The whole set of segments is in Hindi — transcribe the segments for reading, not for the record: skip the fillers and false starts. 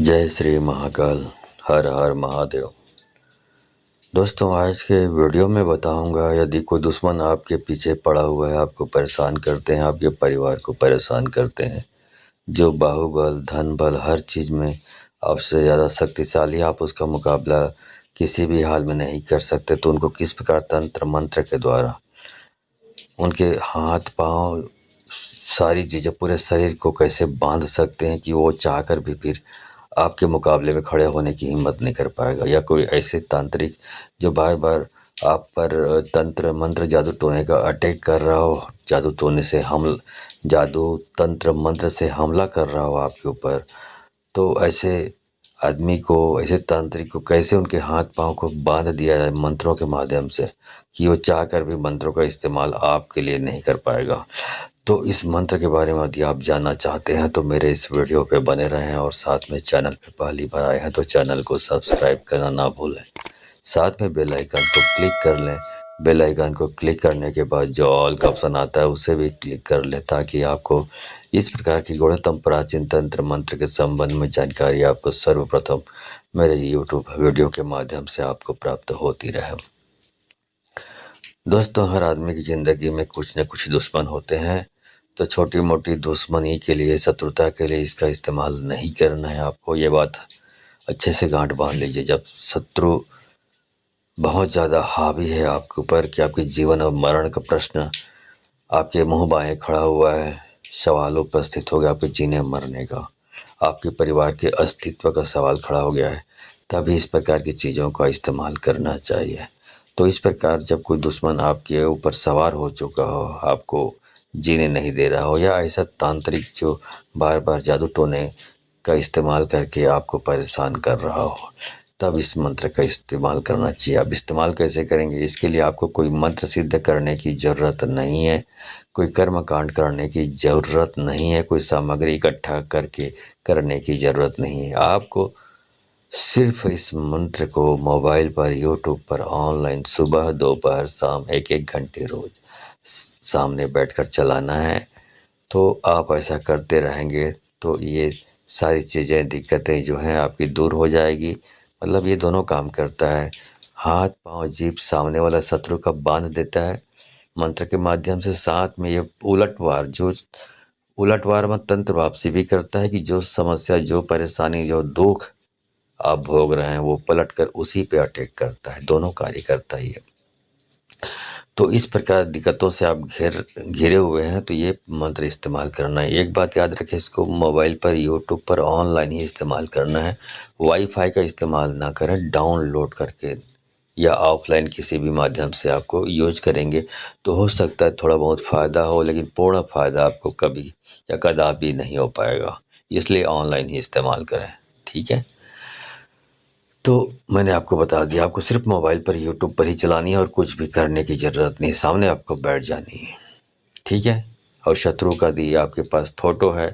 जय श्री महाकाल। हर हर महादेव। दोस्तों, आज के वीडियो में बताऊंगा, यदि कोई दुश्मन आपके पीछे पड़ा हुआ है, आपको परेशान करते हैं, आपके परिवार को परेशान करते हैं, जो बाहुबल धन बल हर चीज़ में आपसे ज़्यादा शक्तिशाली, आप उसका मुकाबला किसी भी हाल में नहीं कर सकते, तो उनको किस प्रकार तंत्र मंत्र के द्वारा उनके हाथ पांव सारी चीज़ें पूरे शरीर को कैसे बांध सकते हैं कि वो चाहकर भी फिर आपके मुकाबले में खड़े होने की हिम्मत नहीं कर पाएगा। या कोई ऐसे तांत्रिक जो बार बार आप पर तंत्र मंत्र जादू टोने का अटैक कर रहा हो, जादू तंत्र मंत्र से हमला कर रहा हो आपके ऊपर, तो ऐसे आदमी को, ऐसे तांत्रिक को कैसे उनके हाथ पांव को बांध दिया जाए मंत्रों के माध्यम से कि वो चाह कर भी मंत्रों का इस्तेमाल आपके लिए नहीं कर पाएगा। तो इस मंत्र के बारे में यदि आप जानना चाहते हैं तो मेरे इस वीडियो पे बने रहें, और साथ में चैनल पे पहली बार आए हैं तो चैनल को सब्सक्राइब करना ना भूलें। साथ में बेल आइकन को क्लिक कर लें। बेल आइकन को क्लिक करने के बाद जो ऑल का ऑप्शन आता है उसे भी क्लिक कर लें, ताकि आपको इस प्रकार की गूढ़तम प्राचीन तंत्र मंत्र के संबंध में जानकारी आपको सर्वप्रथम मेरे यूट्यूब वीडियो के माध्यम से आपको प्राप्त होती रहे। दोस्तों, हर आदमी की ज़िंदगी में कुछ न कुछ दुश्मन होते हैं, तो छोटी मोटी दुश्मनी के लिए, शत्रुता के लिए इसका इस्तेमाल नहीं करना है आपको। ये बात अच्छे से गांठ बांध लीजिए। जब शत्रु बहुत ज़्यादा हावी है आपके ऊपर कि आपके जीवन और मरण का प्रश्न आपके मुंह बाएं खड़ा हुआ है, सवाल उपस्थित हो गया आपके जीने मरने का, आपके परिवार के अस्तित्व का सवाल खड़ा हो गया है, तभी इस प्रकार की चीज़ों का इस्तेमाल करना चाहिए। तो इस प्रकार जब कोई दुश्मन आपके ऊपर सवार हो चुका हो, आपको जीने नहीं दे रहा हो, या ऐसा तांत्रिक जो बार बार जादू टोने का इस्तेमाल करके आपको परेशान कर रहा हो, तब इस मंत्र का इस्तेमाल करना चाहिए। आप इस्तेमाल कैसे करेंगे? इसके लिए आपको कोई मंत्र सिद्ध करने की ज़रूरत नहीं है, कोई कर्म कांड करने की ज़रूरत नहीं है, कोई सामग्री इकट्ठा करके करने की ज़रूरत नहीं है। आपको सिर्फ इस मंत्र को मोबाइल पर, यूट्यूब पर ऑनलाइन सुबह दोपहर शाम 1-1 घंटे रोज़ सामने बैठकर चलाना है। तो आप ऐसा करते रहेंगे तो ये सारी चीज़ें, दिक्कतें जो हैं आपकी दूर हो जाएगी। मतलब ये दोनों काम करता है। हाथ पांव जीभ सामने वाला शत्रु का बांध देता है मंत्र के माध्यम से, साथ में ये उलटवार में तंत्र वापसी भी करता है कि जो समस्या, जो परेशानी, जो दुख आप भोग रहे हैं वो पलट कर उसी पे अटैक करता है। दोनों कार्य करता ही है। तो इस प्रकार दिक्कतों से आप घिरे हुए हैं तो ये मंत्र इस्तेमाल करना है। एक बात याद रखें, इसको मोबाइल पर, यूट्यूब पर ऑनलाइन ही इस्तेमाल करना है। वाईफाई का इस्तेमाल ना करें। डाउनलोड करके या ऑफलाइन किसी भी माध्यम से आपको यूज करेंगे तो हो सकता है थोड़ा बहुत फ़ायदा हो, लेकिन पूर्ण फ़ायदा आपको कभी या कदापि नहीं हो पाएगा। इसलिए ऑनलाइन ही इस्तेमाल करें, ठीक है। तो मैंने आपको बता दिया, आपको सिर्फ मोबाइल पर, यूट्यूब पर ही चलानी है और कुछ भी करने की ज़रूरत नहीं, सामने आपको बैठ जानी है, ठीक है। और शत्रु का दी आपके पास फ़ोटो है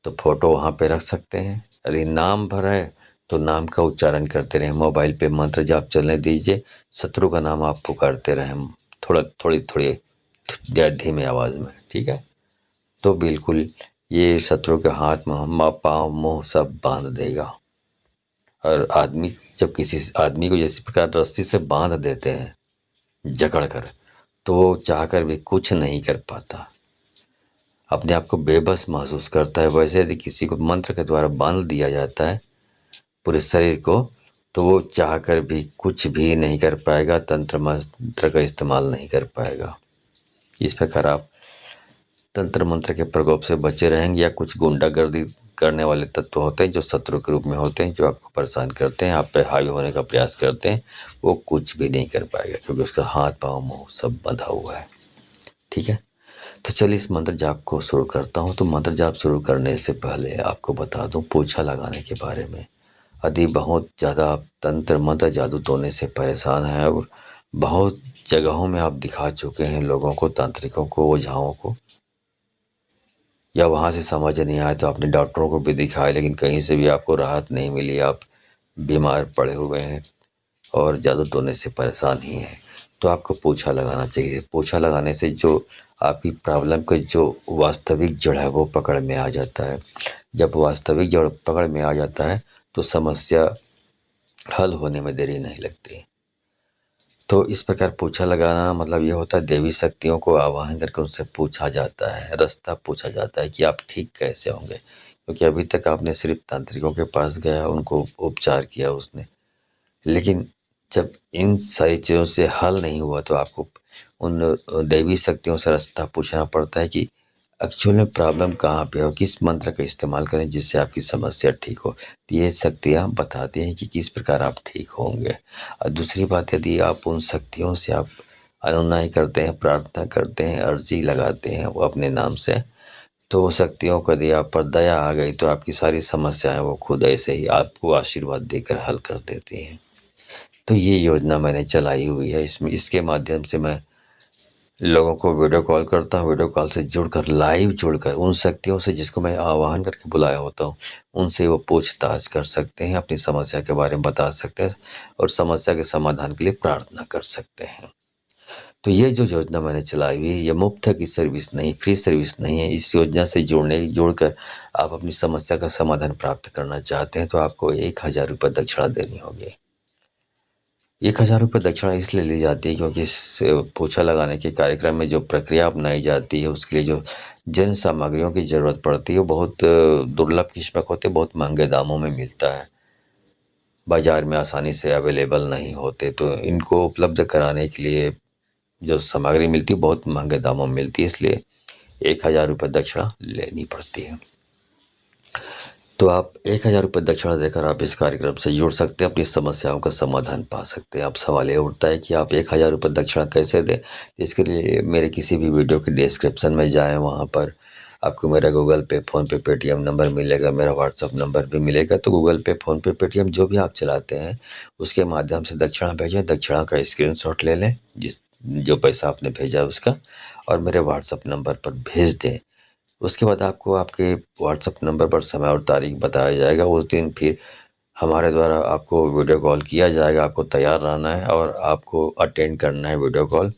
तो फ़ोटो वहाँ पे रख सकते हैं। यदि नाम भर है तो नाम का उच्चारण करते रहें। मोबाइल पे मंत्र जाप चलने दीजिए, शत्रु का नाम आप पुकारते रहें, थोड़ी धीमे आवाज़ में, ठीक है। तो बिल्कुल ये शत्रु के हाथ, पाँव, मुँह सब बांध देगा। और जब किसी आदमी को जिस प्रकार रस्सी से बांध देते हैं जकड़ कर, तो वो चाहकर भी कुछ नहीं कर पाता, अपने आप को बेबस महसूस करता है। वैसे यदि किसी को मंत्र के द्वारा बांध दिया जाता है पूरे शरीर को, तो वो चाहकर भी कुछ भी नहीं कर पाएगा, तंत्र मंत्र का इस्तेमाल नहीं कर पाएगा। इस प्रकार आप तंत्र मंत्र के प्रकोप से बचे रहेंगे। या कुछ गुंडागर्दी करने वाले तत्व होते हैं जो शत्रु के रूप में होते हैं, जो आपको परेशान करते हैं, आप पे हावी होने का प्रयास करते हैं, वो कुछ भी नहीं कर पाएगा, क्योंकि उसका हाथ पाँव मुँह सब बंधा हुआ है, ठीक है। तो चलिए इस मंत्र जाप को शुरू करता हूँ। तो मंत्र जाप शुरू करने से पहले आपको बता दूँ पोछा लगाने के बारे में। यदि बहुत ज़्यादा आप तंत्र मंत्र जादू टोने से परेशान हैं और बहुत जगहों में आप दिखा चुके हैं लोगों को, तांत्रिकों को, ओझाओं को, या वहाँ से समझ नहीं आया तो आपने डॉक्टरों को भी दिखाया, लेकिन कहीं से भी आपको राहत नहीं मिली, आप बीमार पड़े हुए हैं और जादू टोने से परेशान ही हैं, तो आपको पोछा लगाना चाहिए। पोछा लगाने से जो आपकी प्रॉब्लम का जो वास्तविक जड़ है वो पकड़ में आ जाता है। जब वास्तविक जड़ पकड़ में आ जाता है तो समस्या हल होने में देरी नहीं लगती। तो इस प्रकार पोछा लगाना मतलब ये होता है देवी शक्तियों को आवाहन करके उनसे पूछा जाता है, रास्ता पूछा जाता है कि आप ठीक कैसे होंगे? क्योंकि अभी तक आपने सिर्फ़ तांत्रिकों के पास गया, उनको उपचार किया उसने। लेकिन जब इन सारी चीज़ों से हल नहीं हुआ तो आपको उन दैवी शक्तियों से रास्ता पूछना पड़ता है कि एक्चुअल में प्रॉब्लम कहाँ पे है और किस मंत्र का इस्तेमाल करें जिससे आपकी समस्या ठीक हो। तो ये शक्तियाँ बताती हैं कि किस प्रकार आप ठीक होंगे। और दूसरी बात, यदि आप उन शक्तियों से आप अनुनय करते हैं, प्रार्थना करते हैं, अर्ज़ी लगाते हैं वो अपने नाम से, तो वो शक्तियों को यदि आप पर दया आ गई तो आपकी सारी समस्याएँ वो खुद ऐसे ही आपको आशीर्वाद देकर हल कर देती हैं। तो ये योजना मैंने चलाई हुई है। इसमें इसके माध्यम से मैं लोगों को वीडियो कॉल करता हूँ, वीडियो कॉल से जुड़कर लाइव जुड़कर उन शक्तियों से जिसको मैं आवाहन करके बुलाया होता हूँ, उनसे वो पूछताछ कर सकते हैं, अपनी समस्या के बारे में बता सकते हैं और समस्या के समाधान के लिए प्रार्थना कर सकते हैं। तो ये जो योजना मैंने चलाई हुई है, ये मुफ्त की सर्विस नहीं, फ्री सर्विस नहीं है। इस योजना से जुड़कर आप अपनी समस्या का समाधान प्राप्त करना चाहते हैं तो आपको 1000 रुपये दक्षिणा देनी होगी। 1000 रुपये दक्षिणा इसलिए ली जाती है क्योंकि इस पोछा लगाने के कार्यक्रम में जो प्रक्रिया अपनाई जाती है उसके लिए जो जिन सामग्रियों की ज़रूरत पड़ती है वो बहुत दुर्लभ किस्म के होते हैं, बहुत महंगे दामों में मिलता है, बाज़ार में आसानी से अवेलेबल नहीं होते। तो इनको उपलब्ध कराने के लिए जो सामग्री मिलती है बहुत महंगे दामों में मिलती है, इसलिए 1000 रुपये दक्षिणा लेनी पड़ती है। तो आप 1000 रुपये दक्षिणा देकर आप इस कार्यक्रम से जुड़ सकते हैं, अपनी समस्याओं का समाधान पा सकते हैं। अब सवाल ये उठता है कि आप 1000 रुपये दक्षिणा कैसे दें? इसके लिए मेरे किसी भी वीडियो के डिस्क्रिप्शन में जाएँ, वहाँ पर आपको मेरा गूगल पे, फ़ोनपे, पेटीएम नंबर मिलेगा, मेरा व्हाट्सएप नंबर भी मिलेगा। तो गूगल पे, फ़ोनपे, पेटीएम जो भी आप चलाते हैं, उसके माध्यम से दक्षिणा भेजें। दक्षिणा का स्क्रीनशॉट ले लें, जो पैसा आपने भेजा है उसका, और मेरे व्हाट्सएप नंबर पर भेज दें। उसके बाद आपको आपके व्हाट्सएप नंबर पर समय और तारीख बताया जाएगा। उस दिन फिर हमारे द्वारा आपको वीडियो कॉल किया जाएगा। आपको तैयार रहना है और आपको अटेंड करना है वीडियो कॉल,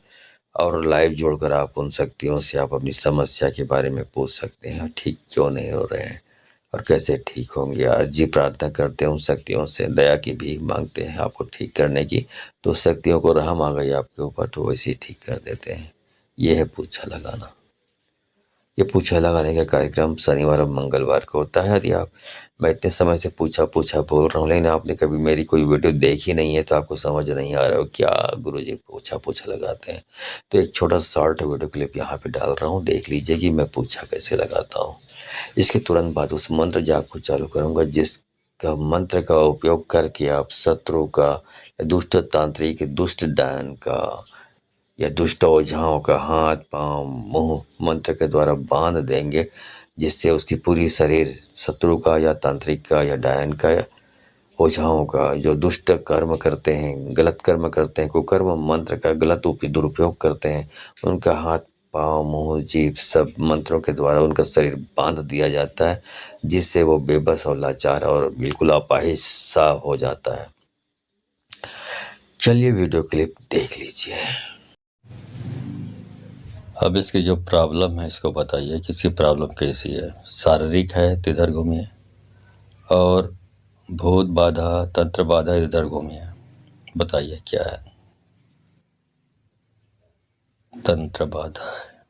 और लाइव जोड़कर आप उन शक्तियों से आप अपनी समस्या के बारे में पूछ सकते हैं, ठीक क्यों नहीं हो रहे हैं और कैसे ठीक होंगे। अर्जी प्रार्थना करते हैं उन शक्तियों से, दया की भीख मांगते हैं आपको ठीक करने की। तो शक्तियों को रहम आ गई आपके ऊपर तो वैसे ही ठीक कर देते हैं। ये है पूछा लगाना। ये पूछा लगाने का कार्यक्रम शनिवार और मंगलवार को होता है। यदि आप, मैं इतने समय से पूछा पूछा बोल रहा हूँ लेकिन आपने कभी मेरी कोई वीडियो देखी नहीं है तो आपको समझ नहीं आ रहा हो क्या गुरुजी पूछा पूछा लगाते हैं। तो एक छोटा शॉर्ट वीडियो क्लिप यहाँ पे डाल रहा हूँ, देख लीजिए कि मैं पूछा कैसे लगाता हूँ। इसके तुरंत बाद उस मंत्र जाप को चालू करूँगा जिसका मंत्र का उपयोग करके आप शत्रु का या दुष्ट तांत्रिक, दुष्ट डायन का या दुष्ट ओझाओं का हाथ पांव मुंह मंत्र के द्वारा बांध देंगे, जिससे उसकी पूरी शरीर शत्रु का या तांत्रिक का या डायन का या ओझाओं का जो दुष्ट कर्म करते हैं, गलत कर्म करते हैं, कुकर्म मंत्र का गलत दुरुपयोग करते हैं, उनका हाथ पांव मुंह जीभ सब मंत्रों के द्वारा उनका शरीर बांध दिया जाता है, जिससे वो बेबस और लाचार और बिल्कुल अपाहिज सा हो जाता है। चलिए वीडियो क्लिप देख लीजिए। अब इसकी जो प्रॉब्लम है इसको बताइए कि इसकी प्रॉब्लम कैसी है। शारीरिक है तो इधर घूमिए, और भूत बाधा तंत्र बाधा इधर घूमिए, बताइए क्या है। तंत्र बाधा है,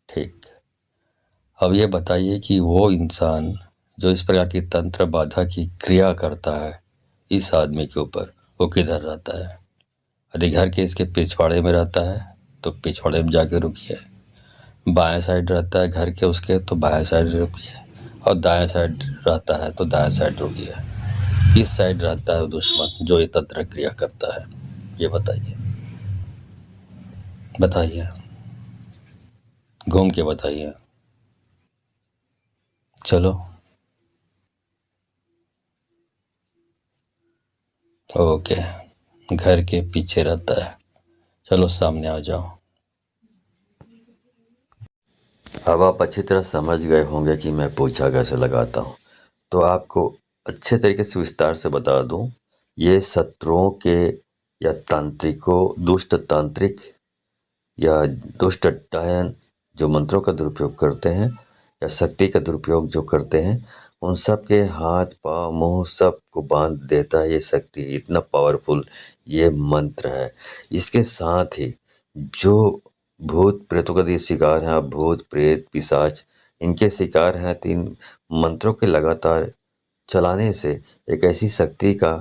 ठीक। अब ये बताइए कि वो इंसान जो इस प्रकार की तंत्र बाधा की क्रिया करता है इस आदमी के ऊपर, वो किधर रहता है। यदि घर के इसके पिछवाड़े में रहता है तो पिछवाड़े में जाके रुकिए, बाएं साइड रहता है घर के उसके तो बाएं साइड रुकिए, और दाएं साइड रहता है तो दाएं साइड रुकिए। इस साइड रहता है दुश्मन जो ये तंत्र क्रिया करता है, ये बताइए, बताइए, घूम के बताइए। चलो, ओके, घर के पीछे रहता है। चलो सामने आ जाओ। अब आप अच्छी तरह समझ गए होंगे कि मैं पोछा कैसे लगाता हूँ। तो आपको अच्छे तरीके से विस्तार से बता दूँ, ये शत्रुओं के या तांत्रिकों, दुष्ट तांत्रिक या दुष्ट डायन जो मंत्रों का दुरुपयोग करते हैं या शक्ति का दुरुपयोग जो करते हैं, उन सब के हाथ पाँव मुंह सब को बांध देता है ये शक्ति। इतना पावरफुल ये मंत्र है। इसके साथ ही जो भूत प्रेतों का शिकार हैं, भूत प्रेत पिशाच इनके शिकार हैं, तो इन मंत्रों के लगातार चलाने से एक ऐसी शक्ति का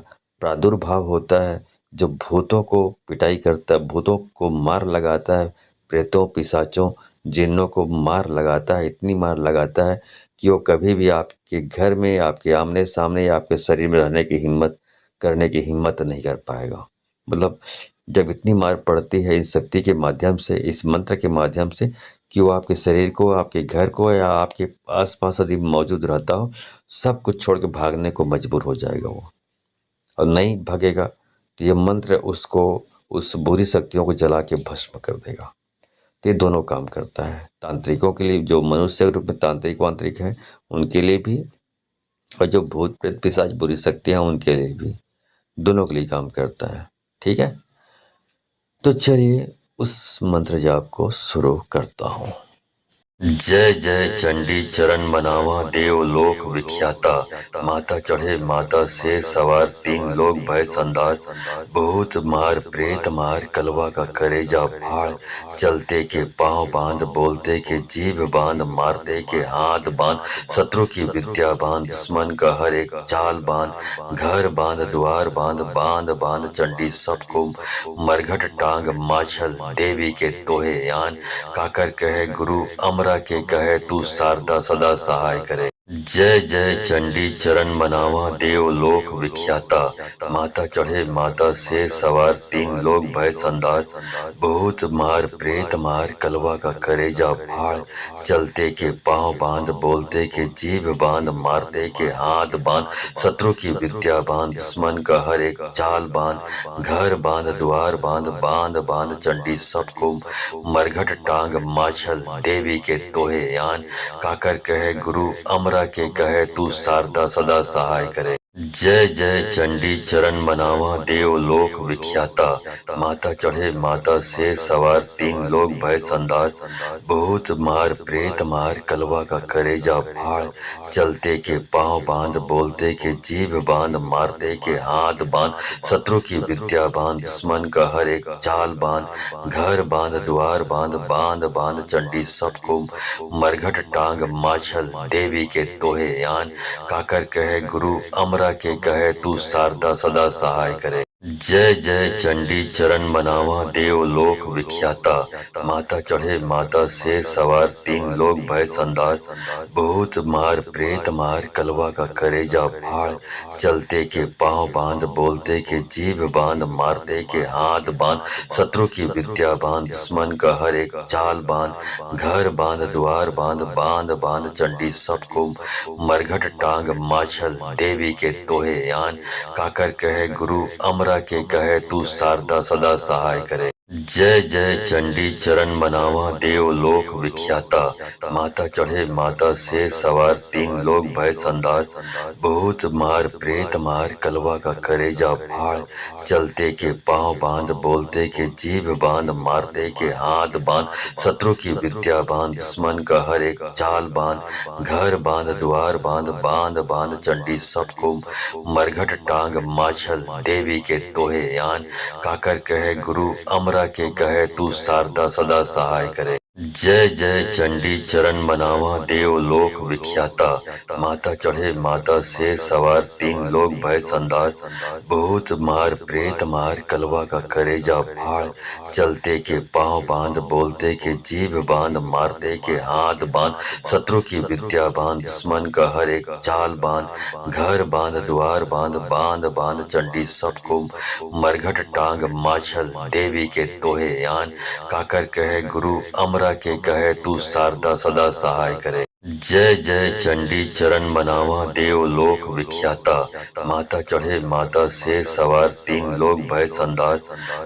प्रादुर्भाव होता है जो भूतों को पिटाई करता है, भूतों को मार लगाता है, प्रेतों पिशाचों जिन्नों को मार लगाता है, इतनी मार लगाता है कि वो कभी भी आपके घर में, आपके आमने सामने या आपके शरीर में रहने की हिम्मत करने की हिम्मत नहीं कर पाएगा। मतलब जब इतनी मार पड़ती है इस शक्ति के माध्यम से, इस मंत्र के माध्यम से, कि वो आपके शरीर को, आपके घर को या आपके आस-पास यदि मौजूद रहता हो, सब कुछ छोड़ के भागने को मजबूर हो जाएगा वो। और नहीं भागेगा तो ये मंत्र उसको, उस बुरी शक्तियों को जला के भस्म कर देगा। तो ये दोनों काम करता है, तांत्रिकों के लिए, जो मनुष्य रूप में तांत्रिक वांत्रिक हैं उनके लिए भी, और जो भूत प्रेत पिशाच बुरी शक्तियाँ हैं उनके लिए भी, दोनों के लिए काम करता है। ठीक है, तो चलिए उस मंत्र जाप को शुरू करता हूँ। जय जय चंडी चरण मनावा देव लोक विख्याता, माता चढ़े माता से सवार तीन लोग भय संदार, बहुत मार प्रेत मार कलवा का करेजा फाड़, चलते के पांव बांध बोलते के जीभ बांध, मारते के हाथ बांध, शत्रु की विद्या बांध, दुश्मन का हर एक चाल बांध, घर बांध द्वार बांध, बांध बांध चंडी सबको मरघट टांग माछल, देवी के तोहे यान, काकर कहे गुरु अमरा के कहे तू शारदा सदा सहाय करे। जय जय चंडी चरण मनावा देव लोक विख्याता, माता चढ़े माता से सवार तीन लोग भय संदार, बहुत मार प्रेत मार कलवा का करेजा फाड़, चलते के पांव बांध बोलते के जीभ बांध, मारते के हाथ बांध, शत्रु की विद्या बांध, दुश्मन का हर एक चाल बांध, घर बांध द्वार बांध, बांध बांध चंडी सबको मरघट टांग माछल, देवी के तोहे यान, काकर कहे गुरु अमरा के कहे तू शारदा सदा सहाय करे। जय जय चंडी चरण मनावा देव लोक विख्याता, माता चढ़े माता से सवार तीन लोग भय संदार, बहुत मार प्रेत मार कलवा का करेजा फाड़, चलते के पांव बांध बोलते के जीभ बांध, मारते के हाथ बांध, शत्रु की विद्या बांध, दुश्मन का हर एक चाल बांध, घर बांध द्वार बांध, बांध बांध चंडी सबको मरघट टांग माछल, देवी के तोहे यान, काकर कहे गुरु अमरा के कहे तू शारदा सदा सहाय करे। जय जय चंडी चरण मनावा देव लोक विख्याता, माता चढ़े माता से सवार तीन लोग भय संदार, बहुत मार प्रेत मार कलवा का करेजा फाड़, चलते के पांव बांध बोलते के जीभ बांध, मारते के हाथ बांध, शत्रु की विद्या बांध, दुश्मन का हर एक चाल बांध, घर बांध द्वार बांध, बांध बांध चंडी सबको मरघट टांग माछल, देवी के तोहे यान, काकर कहे गुरु अमरा के कहे तू शारदा सदा सहाय करे। जय जय चंडी चरण मनावा देव लोक विख्याता, माता चढ़े माता से सवार तीन लोग भय संदार, बहुत मार प्रेत मार कलवा का करेजा फाड़, चलते के पांव बांध बोलते के जीभ बांध, मारते के हाथ बांध, शत्रु की विद्या बांध, दुश्मन का हर एक चाल बांध, घर बांध द्वार बांध, बांध बांध चंडी सबको मरघट टांग माछल, देवी के तोहे यान, काकर कहे गुरु अमरा के कहे तू शारदा सदा सहाय करे। जय जय चंडी चरण मनावा देव लोक विख्याता, माता चढ़े माता से सवार तीन लोग भय संदार, बहुत मार प्रेत मार कलवा का करेजा फाड़, चलते के पांव बांध बोलते के जीभ बांध, मारते के हाथ बांध, शत्रु की विद्या बांध, दुश्मन का हर एक चाल बांध, घर बांध द्वार बांध, बांध बांध चंडी सबको मरघट टांग माछल, देवी के तोहे यान, काकर कहे गुरु अमरा के कहे तू शारदा सदा सहाय करे। जय जय चंडी चरण मनावा देव लोक विख्याता, माता चढ़े माता से सवार तीन लोग भय संदार,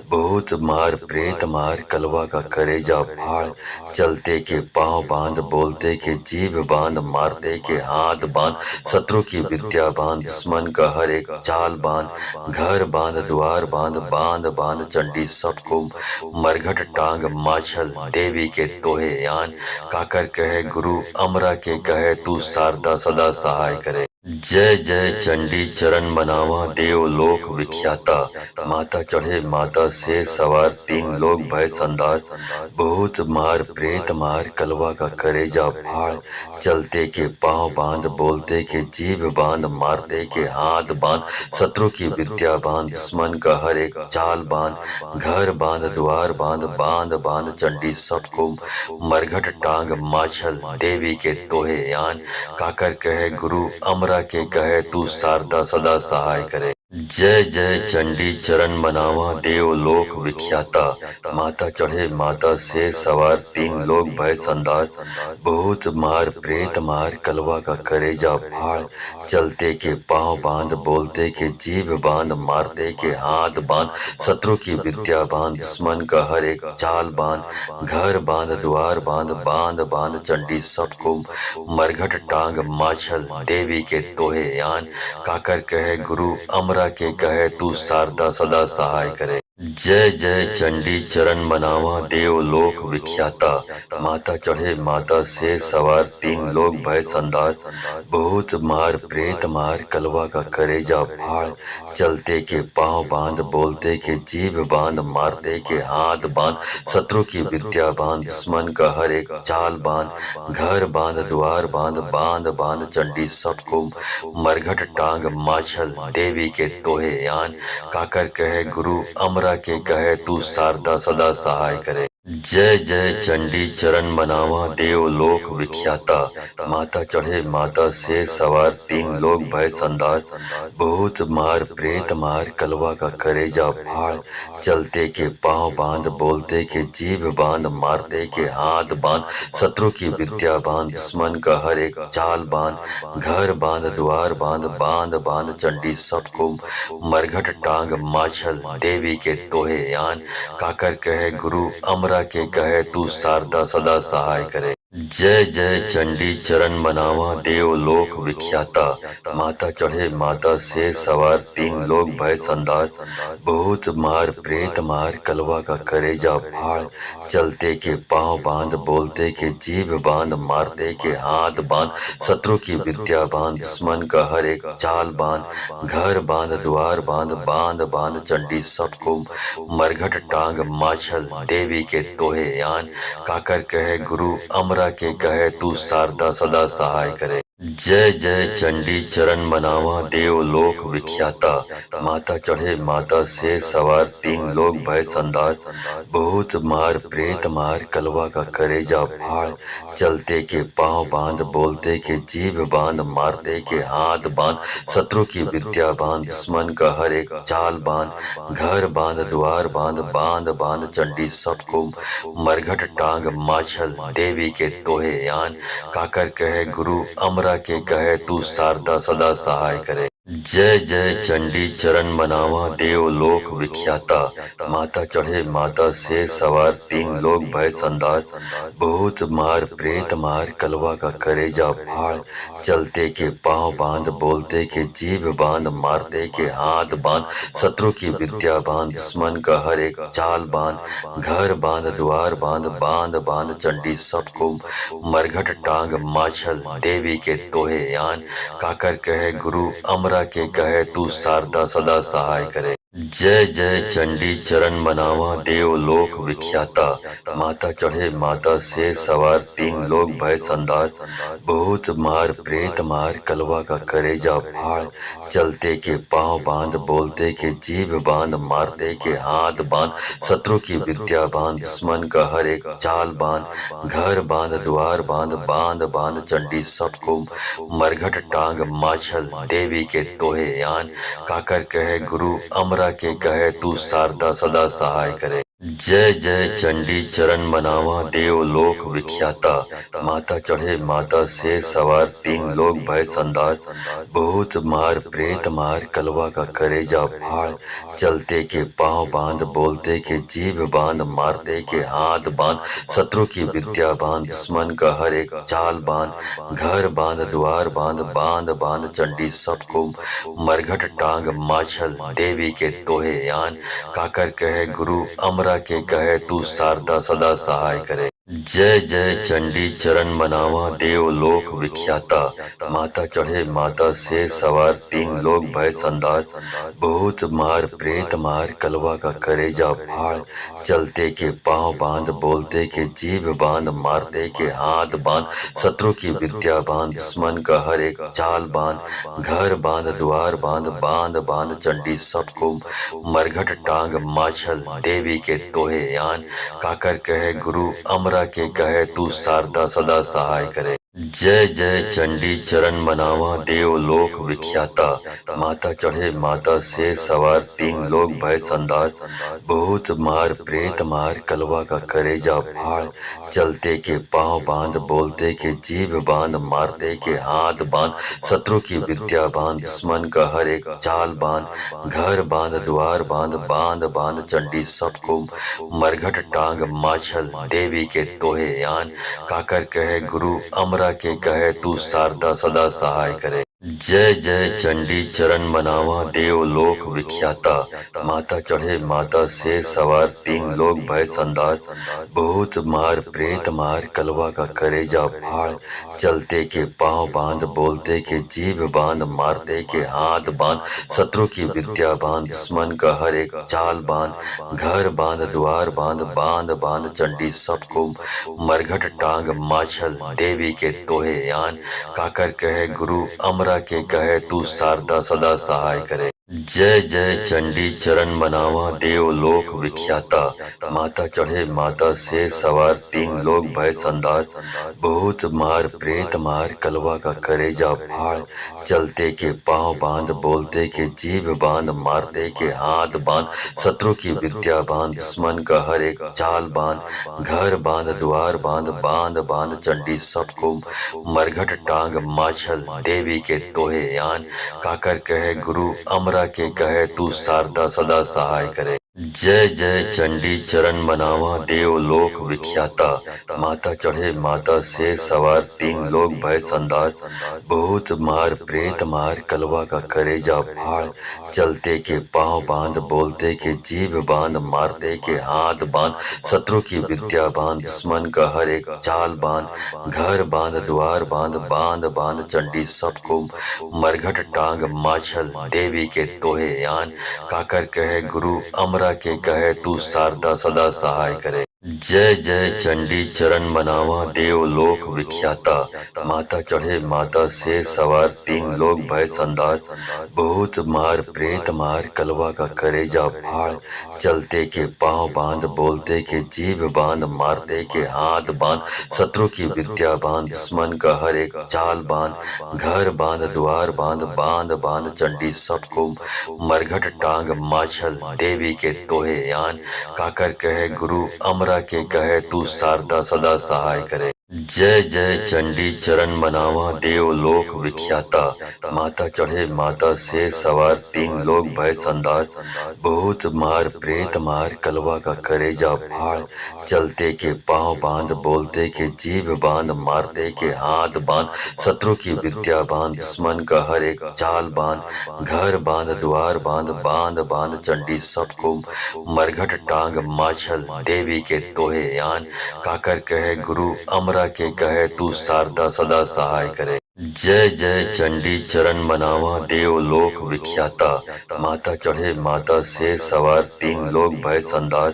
बहुत मार प्रेत मार कलवा का करेजा फाड़, चलते के पांव बांध बोलते के जीभ बांध, मारते के हाथ बांध, शत्रु की विद्या बांध, दुश्मन का हर एक चाल बांध, घर बांध द्वार बांध, बांध बांध चंडी सबको मरघट टांग माछल, देवी के तोहे यान, काकर कहे गुरु अमरा के कहे तू शारदा सदा सहाय करे। जय जय चंडी चरण मनावा देव लोक विख्याता। माता चढ़े माता से सवार तीन लोग भय संदार। बहुत मार प्रेत मार कलवा का करेजा फाड़। चलते के पांव बांध बोलते के जीभ बांध मारते के हाथ बांध। शत्रु की विद्या बांध दुश्मन का हर एक चाल बांध। घर बांध द्वार बांध बांध बांध चंडी सबको मरघट टांग माछल देवी के तोहे यान। काकर कहे गुरु अमरा के कहे तू शारदा सदा सहाय करे। जय जय चंडी चरण मनावा देव लोक विख्याता। माता चढ़े माता से सवार तीन लोग भय संदार। बहुत मार प्रेत मार कलवा का करेजा फाड़। चलते के पांव बांध बोलते के जीभ बांध मारते के हाथ बांध। शत्रु की विद्या बांध दुश्मन का हर एक चाल बांध। घर बांध द्वार बांध बांध बांध चंडी सबको मरघट टांग माछल देवी के तोहे यान। काकर कहे गुरु अमरा के कहे तू शारदा सदा सहाय करे। जय जय चंडी चरण मनावा देव लोक विख्याता। माता चढ़े माता से सवार तीन लोग भय संदार। बहुत मार प्रेत मार कलवा का करेजा फाड़। चलते के पांव बांध बोलते के जीभ बांध मारते के हाथ बांध। शत्रु की विद्या बांध दुश्मन का हर एक चाल बांध। घर बांध द्वार बांध बांध बांध चंडी सबको मरघट टांग माछल देवी के तोहे यान। काकर कहे गुरु अमरा के कहे तू शारदा सदा सहाय करे। जय जय चंडी चरण मनावा देव लोक विख्याता। माता चढ़े माता से सवार तीन लोग भय संदार। बहुत मार प्रेत मार कलवा का करेजा फाड़। चलते के पांव बांध बोलते के जीभ बांध मारते के हाथ बांध। शत्रु की विद्या बांध दुश्मन का हर एक चाल बांध। घर बांध द्वार बांध बांध बांध चंडी सबको मरघट टांग माछल देवी के तोहे यान। काकर कहे गुरु अमरा के कहे तू शारदा सदा सहाय करे। जय जय चंडी चरण मनावा देव लोक विख्याता। माता चढ़े माता से सवार तीन लोग भय संदार। बहुत मार प्रेत मार कलवा का करेजा फाड़। चलते के पांव बांध बोलते के जीभ बांध मारते के हाथ बांध। शत्रु की विद्या बांध दुश्मन का हर एक चाल बांध। घर बांध द्वार बांध बांध बांध चंडी सबको मरघट टांग माछल देवी के तोहे यान। काकर कहे गुरु अमरा के कहे तू शारदा सदा सहाय करे। जय जय चंडी चरण मनावा देव लोक विख्याता। माता चढ़े माता से सवार तीन लोग भय संदार। बहुत मार प्रेत मार कलवा का करेजा फाड़। चलते के पांव बांध बोलते के जीभ बांध मारते के हाथ बांध। शत्रु की विद्या बांध दुश्मन का हर एक चाल बांध। घर बांध द्वार बांध बांध बांध चंडी सबको मरघट टांग माछल देवी के तोहे यान। काकर कहे गुरु अमरा के कहे तू शारदा सदा सहाय करे। जय जय चंडी चरण मनावा देव लोक विख्याता। माता चढ़े माता से सवार तीन लोग भय संदार। बहुत मार प्रेत मार कलवा का करेजा फाड़। चलते के पांव बांध बोलते के जीभ बांध मारते के हाथ बांध। शत्रु की विद्या बांध दुश्मन का हर एक चाल बांध। घर बांध द्वार बांध बांध बांध चंडी सबको मरघट टांग माछल देवी के तोहे यान। काकर कहे गुरु अमरा के कहे तू शारदा सदा सहाय करे। जय जय चंडी चरण मनावा देव लोक विख्याता। माता चढ़े माता से सवार तीन लोग भय संदार। बहुत मार प्रेत मार कलवा का करेजा फाड़। चलते के पांव बांध बोलते के जीभ बांध मारते के हाथ बांध। शत्रु की विद्या बांध दुश्मन का हर एक चाल बांध। घर बांध द्वार बांध बांध बांध चंडी सबको मरघट टांग माछल देवी के तोहे यान। काकर कहे गुरु अमरा के कहे तू शारदा सदा सहाय करे। जय जय चंडी चरण मनावा देव लोक विख्याता। माता चढ़े माता से सवार तीन लोग भय संदार। बहुत मार प्रेत मार कलवा का करेजा फाड़। चलते के पांव बांध बोलते के जीभ बांध मारते के हाथ बांध। शत्रु की विद्या बांध दुश्मन का हर एक चाल बांध। घर बांध द्वार बांध बांध बांध चंडी सबको मरघट टांग माछल देवी के तोहे यान। काकर कहे गुरु अमरा के कहे तू शारदा सदा सहाय करे। जय जय चंडी चरण मनावा देव लोक विख्याता। माता चढ़े माता से सवार तीन लोग भय संदार। बहुत मार प्रेत मार कलवा का करेजा फाड़। चलते के पांव बांध बोलते के जीभ बांध मारते के हाथ बांध। शत्रु की विद्या बांध दुश्मन का हर एक चाल बांध। घर बांध द्वार बांध बांध बांध चंडी सबको मरघट टांग माछल देवी के तोहे यान। काकर कहे गुरु अमरा के कहे तू शारदा सदा सहाय करे। जय जय चंडी चरण मनावा देव लोक विख्याता। माता चढ़े माता से सवार तीन लोग भय संदार। बहुत मार प्रेत मार कलवा का करेजा फाड़। चलते के पांव बांध बोलते के जीभ बांध मारते के हाथ बांध। शत्रु की विद्या बांध दुश्मन का हर एक चाल बांध। घर बांध द्वार बांध बांध बांध चंडी सबको मरघट टांग माछल देवी के तोहे यान। काकर कहे गुरु अमरा के कहे तू शारदा सदा सहाय करे। जय जय चंडी चरण मनावा देव लोक विख्याता। माता चढ़े माता से सवार तीन लोग भय संदार। बहुत मार प्रेत मार कलवा का करेजा फाड़। चलते के पांव बांध बोलते के जीभ बांध मारते के हाथ बांध। शत्रु की विद्या बांध दुश्मन का हर एक चाल बांध। घर बांध द्वार बांध बांध बांध चंडी सबको मरघट टांग माछल देवी के तोहे यान। काकर कहे गुरु अमरा के कहे तू शारदा सदा सहाय करे। जय जय चंडी चरण मनावा देव लोक विख्याता। माता चढ़े माता से सवार तीन लोग भय संदार। बहुत मार प्रेत मार कलवा का करेजा फाड़। चलते के पांव बांध बोलते के जीभ बांध मारते के हाथ बांध। शत्रु की विद्या बांध दुश्मन का हर एक चाल बांध। घर बांध द्वार बांध बांध बांध चंडी सबको मरघट टांग माछल देवी के तोहे यान। काकर कहे गुरु अमरा के कहे तू शारदा सदा सहाय करे। जय जय चंडी चरण मनावा देव लोक विख्याता। माता चढ़े माता से सवार तीन लोग भय संदार। बहुत मार प्रेत मार कलवा का करेजा फाड़। चलते के पांव बांध बोलते के जीभ बांध मारते के हाथ बांध। शत्रु की विद्या बांध दुश्मन का हर एक चाल बांध। घर बांध द्वार बांध बांध बांध चंडी सबको मरघट टांग माछल देवी के तोहे यान। काकर कहे गुरु अमरा के कहे तू शारदा सदा सहाय करे। जय जय चंडी चरण मनावा देव लोक विख्याता। माता चढ़े माता से सवार तीन लोग भय संदार। बहुत मार प्रेत मार कलवा का करेजा फाड़। चलते के पांव बांध बोलते के जीभ बांध मारते के हाथ बांध। शत्रु की विद्या बांध दुश्मन का हर एक चाल बांध। घर बांध द्वार बांध बांध बांध चंडी सबको मरघट टांग माछल देवी के तोहे यान। काकर कहे गुरु अमरा के कहे तू शारदा सदा सहाय करे। जय जय चंडी चरण मनावा देव लोक विख्याता। माता चढ़े माता से सवार तीन लोग भय संदार। बहुत मार प्रेत मार कलवा का करेजा फाड़। चलते के पांव बांध बोलते के जीभ बांध मारते के हाथ बांध। शत्रु की विद्या बांध दुश्मन का हर एक चाल बांध। घर बांध द्वार बांध बांध बांध चंडी सबको मरघट टांग माछल देवी के तोहे यान। काकर कहे गुरु अमरा के कहे तू शारदा सदा सहाय करे। जय जय चंडी चरण मनावा देव लोक विख्याता। माता चढ़े माता से सवार तीन लोग भय संदार।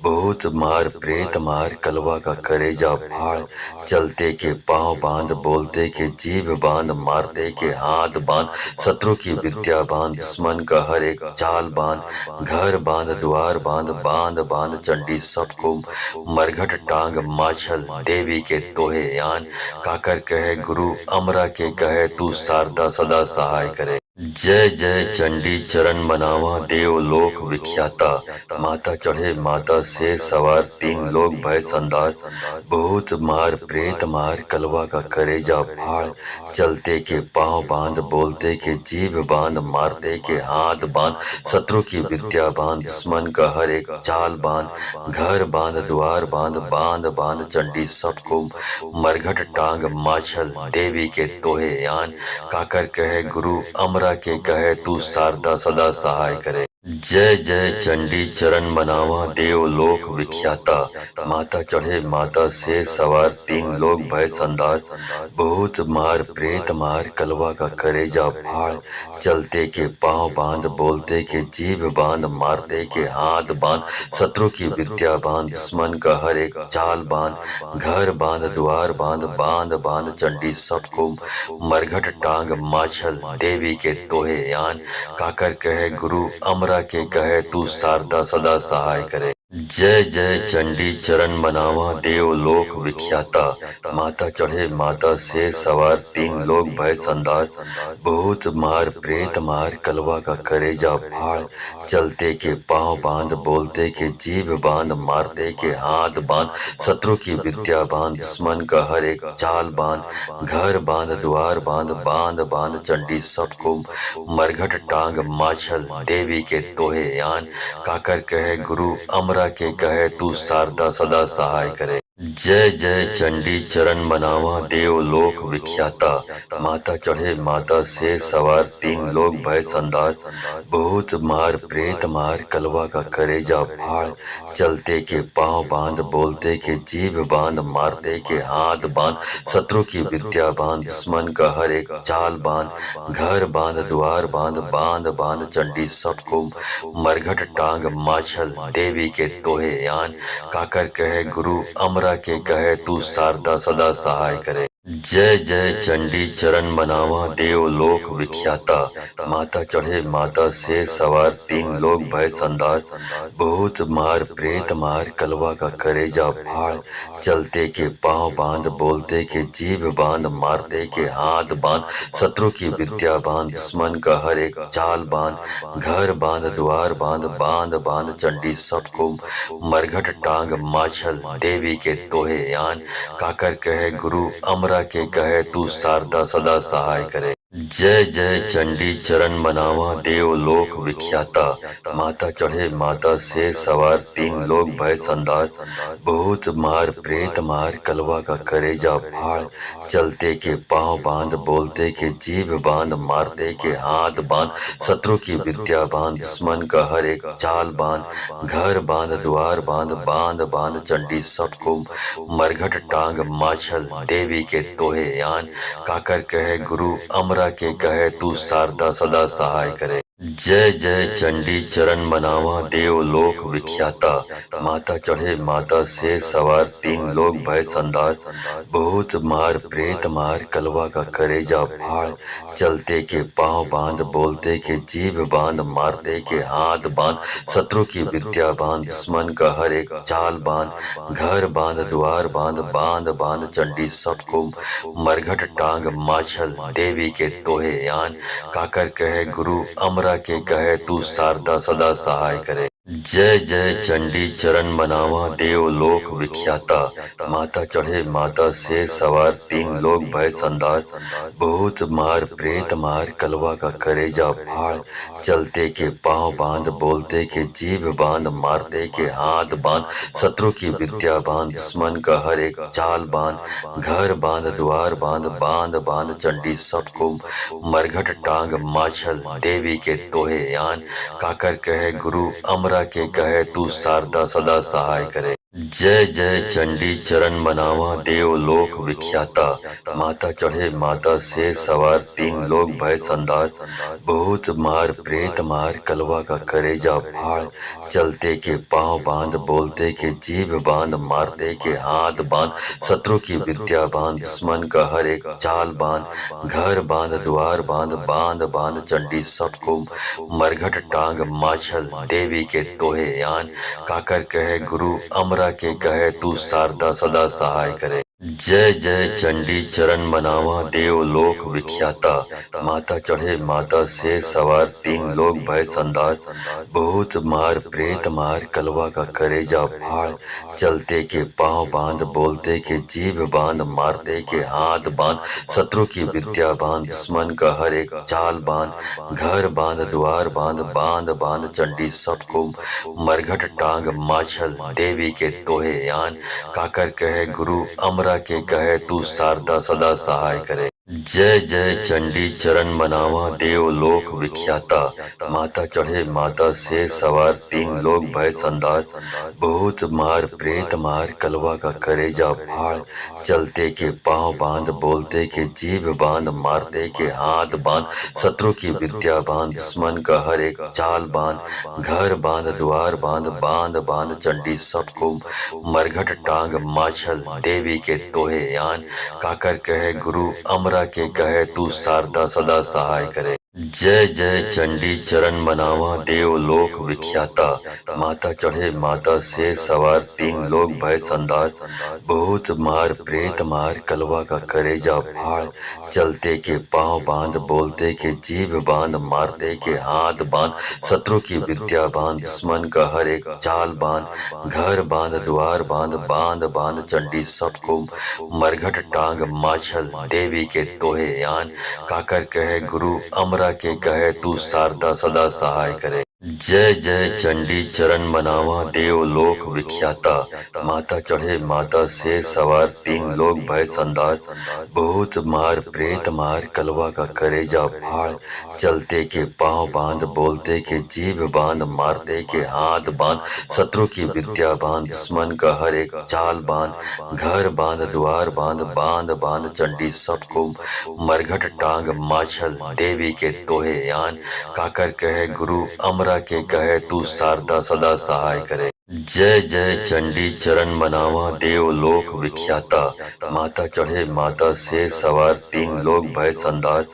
बहुत मार प्रेत मार कलवा का करेजा फाड़। चलते के पांव बांध बोलते के जीभ बांध मारते के हाथ बांध। शत्रु की विद्या बांध दुश्मन का हर एक चाल बांध। घर बांध द्वार बांध बांध बांध चंडी सबको मरघट टांग माछल देवी के तोहे यान। काकर कहे गुरु अमरा के कहे तू शारदा सदा सहाय करे। जय जय चंडी चरण मनावा देव लोक विख्याता। माता चढ़े माता से सवार तीन लोग भय संदार। बहुत मार प्रेत मार कलवा का करेजा फाड़। चलते के पांव बांध बोलते के जीभ बांध मारते के हाथ बांध। शत्रु की विद्या बांध दुश्मन का हर एक चाल बांध। घर बांध द्वार बांध बांध बांध चंडी सबको मरघट टांग माछल देवी के तोहे यान। काकर कहे गुरु अमरा के कहे तू शारदा सदा सहाय करे। जय जय चंडी चरण मनावा देव लोक विख्याता। माता चढ़े माता से सवार तीन लोग भय संदार। बहुत मार प्रेत मार कलवा का करेजा फाड़। चलते के पांव बांध बोलते के जीभ बांध मारते के हाथ बांध। शत्रु की विद्या बांध दुश्मन का हर एक चाल बांध। घर बांध द्वार बांध बांध बांध चंडी सबको मरघट टांग माछल देवी के तोहे यान। काकर कहे गुरु अमरा के कहे तू शारदा सदा सहाय करे। जय जय चंडी चरण मनावा देव लोक विख्याता। माता चढ़े माता से सवार तीन लोग भय संदार। बहुत मार प्रेत मार कलवा का करेजा फाड़। चलते के पांव बांध बोलते के जीभ बांध मारते के हाथ बांध। शत्रु की विद्या बांध दुश्मन का हर एक चाल बांध। घर बांध द्वार बांध बांध बांध चंडी सबको मरघट टांग माछल देवी के तोहे यान। काकर कहे गुरु अमरा के कहे तू शारदा सदा सहाय करे। जय जय चंडी चरण मनावा देव लोक विख्याता। माता चढ़े माता से सवार तीन लोग भय संदार। बहुत मार प्रेत मार कलवा का करेजा फाड़। चलते के पांव बांध बोलते के जीभ बांध मारते के हाथ बांध। शत्रु की विद्या बांध दुश्मन का हर एक चाल बांध। घर बांध द्वार बांध बांध बांध चंडी सबको मरघट टांग माछल देवी के तोहे यान। काकर कहे गुरु अमरा के कहे तू शारदा सदा सहाय करे। जय जय चंडी चरण मनावा देव लोक विख्याता। माता चढ़े माता से सवार तीन लोग भय संदार। बहुत मार प्रेत मार कलवा का करेजा फाड़। चलते के पांव बांध बोलते के जीभ बांध मारते के हाथ बांध। शत्रु की विद्या बांध दुश्मन का हर एक चाल बांध। घर बांध द्वार बांध बांध बांध चंडी सबको मरघट टांग माछल देवी के तोहे यान। काकर कहे गुरु अमरा के कहे तू शारदा सदा सहाय करे। जय जय चंडी चरण मनावा देव लोक विख्याता। माता चढ़े माता से सवार तीन लोग भय संदार। बहुत मार प्रेत मार कलवा का करेजा फाड़। चलते के पांव बांध बोलते के जीभ बांध मारते के हाथ बांध। शत्रु की विद्या बांध दुश्मन का हर एक चाल बांध। घर बांध द्वार बांध बांध बांध चंडी सबको मरघट टांग माछल देवी के तोहे यान। काकर कहे गुरु अमरा के कहे तू शारदा सदा सहाय करे। जय जय चंडी चरण मनावा देव लोक विख्याता। माता चढ़े माता से सवार तीन लोग भय संदार। बहुत मार प्रेत मार कलवा का करेजा फाड़। चलते के पांव बांध बोलते के जीभ बांध मारते के हाथ बांध। शत्रु की विद्या बांध दुश्मन का हर एक चाल बांध। घर बांध द्वार बांध बांध बांध चंडी सबको मरघट टांग माछल देवी के तोहे यान। काकर कहे गुरु अमरा के कहे तू शारदा सदा सहाय करे। जय जय चंडी चरण मनावा देव लोक विख्याता। माता चढ़े माता से सवार तीन लोग भय संदार। बहुत मार प्रेत मार कलवा का करेजा फाड़। चलते के पांव बांध बोलते के जीभ बांध मारते के हाथ बांध। शत्रु की विद्या बांध दुश्मन का हर एक चाल बांध। घर बांध द्वार बांध बांध बांध चंडी सबको मरघट टांग माछल देवी के तोहे यान। काकर कहे गुरु अमरा के कहे तू शारदा सदा सहाय करे। जय जय चंडी चरण मनावा देव लोक विख्याता। माता चढ़े माता से सवार तीन लोग भय संदार। बहुत मार प्रेत मार कलवा का करेजा फाड़। चलते के पांव बांध बोलते के जीभ बांध मारते के हाथ बांध। शत्रु की विद्या बांध दुश्मन का हर एक चाल बांध। घर बांध द्वार बांध बांध बांध चंडी सबको मरघट टांग माछल देवी के तोहे यान। काकर कहे गुरु अमरा के कहे तू शारदा सदा सहाय करे। जय जय चंडी चरण मनावा देव लोक विख्याता। माता चढ़े माता से सवार तीन लोग भय संदार। बहुत मार प्रेत मार कलवा का करेजा फाड़। चलते के पांव बांध बोलते के जीभ बांध मारते के हाथ बांध। शत्रु की विद्या बांध दुश्मन का हर एक चाल बांध। घर बांध द्वार बांध बांध बांध चंडी सबको मरघट टांग माछल देवी के तोहे यान। काकर कहे गुरु अमरा के कहे तू शारदा सदा सहाय करे। जय जय चंडी चरण मनावा देव लोक विख्याता। माता चढ़े माता से सवार तीन लोग भय संदार। बहुत मार प्रेत मार कलवा का करेजा फाड़। चलते के पांव बांध बोलते के जीभ बांध मारते के हाथ बांध। शत्रु की विद्या बांध दुश्मन का हर एक चाल बांध। घर बांध द्वार बांध बांध बांध चंडी सबको मरघट टांग माछल देवी के तोहे यान। काकर कहे गुरु अमरा के कहे तू शारदा सदा सहाय करे। जय जय चंडी चरण मनावा देव लोक विख्याता। माता चढ़े माता से सवार तीन लोग भय संदार। बहुत मार प्रेत मार कलवा का करेजा फाड़। चलते के पांव बांध बोलते के जीभ बांध मारते के हाथ बांध। शत्रु की विद्या बांध दुश्मन का हर एक चाल बांध। घर बांध द्वार बांध बांध बांध चंडी सबको मरघट टांग माछल देवी के तोहे यान। काकर कहे गुरु अमरा के कहे तू शारदा सदा सहाय करे। जय जय चंडी चरण मनावा देव लोक विख्याता। माता चढ़े माता से सवार तीन लोग भय संदार। बहुत मार प्रेत मार कलवा का करेजा फाड़। चलते के पांव बांध बोलते के जीभ बांध मारते के हाथ बांध। शत्रु की विद्या बांध दुश्मन का हर एक चाल बांध। घर बांध द्वार बांध बांध बांध चंडी सबको मरघट टांग माछल देवी के तोहे यान। काकर कहे गुरु अमरा के कहे तू शारदा सदा सहाय करे। जय जय चंडी चरण मनावा देव लोक विख्याता। माता चढ़े माता से सवार तीन लोग भय संदार।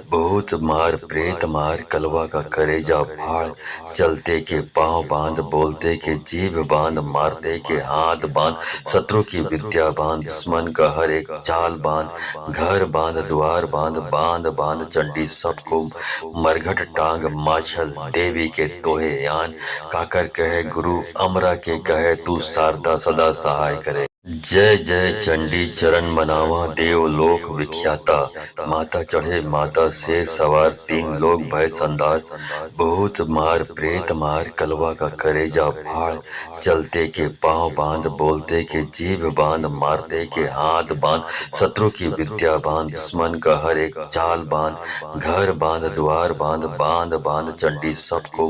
बहुत मार प्रेत मार कलवा का करेजा फाड़। चलते के पांव बांध बोलते के जीभ बांध मारते के हाथ बांध। शत्रु की विद्या बांध दुश्मन का हर एक चाल बांध। घर बांध द्वार बांध बांध बांध चंडी सबको मरघट टांग माछल देवी के तोहे यान। काकर कहे गुरु अमरा के कहे तू शारदा सदा सहाय करे। जय जय चंडी चरण मनावा देव लोक विख्याता। माता चढ़े माता से सवार तीन लोग भय संदार। बहुत मार प्रेत मार कलवा का करेजा फाड़। चलते के पांव बांध बोलते के जीभ बांध मारते के हाथ बांध। शत्रु की विद्या बांध दुश्मन का हर एक चाल बांध। घर बांध द्वार बांध बांध बांध चंडी सबको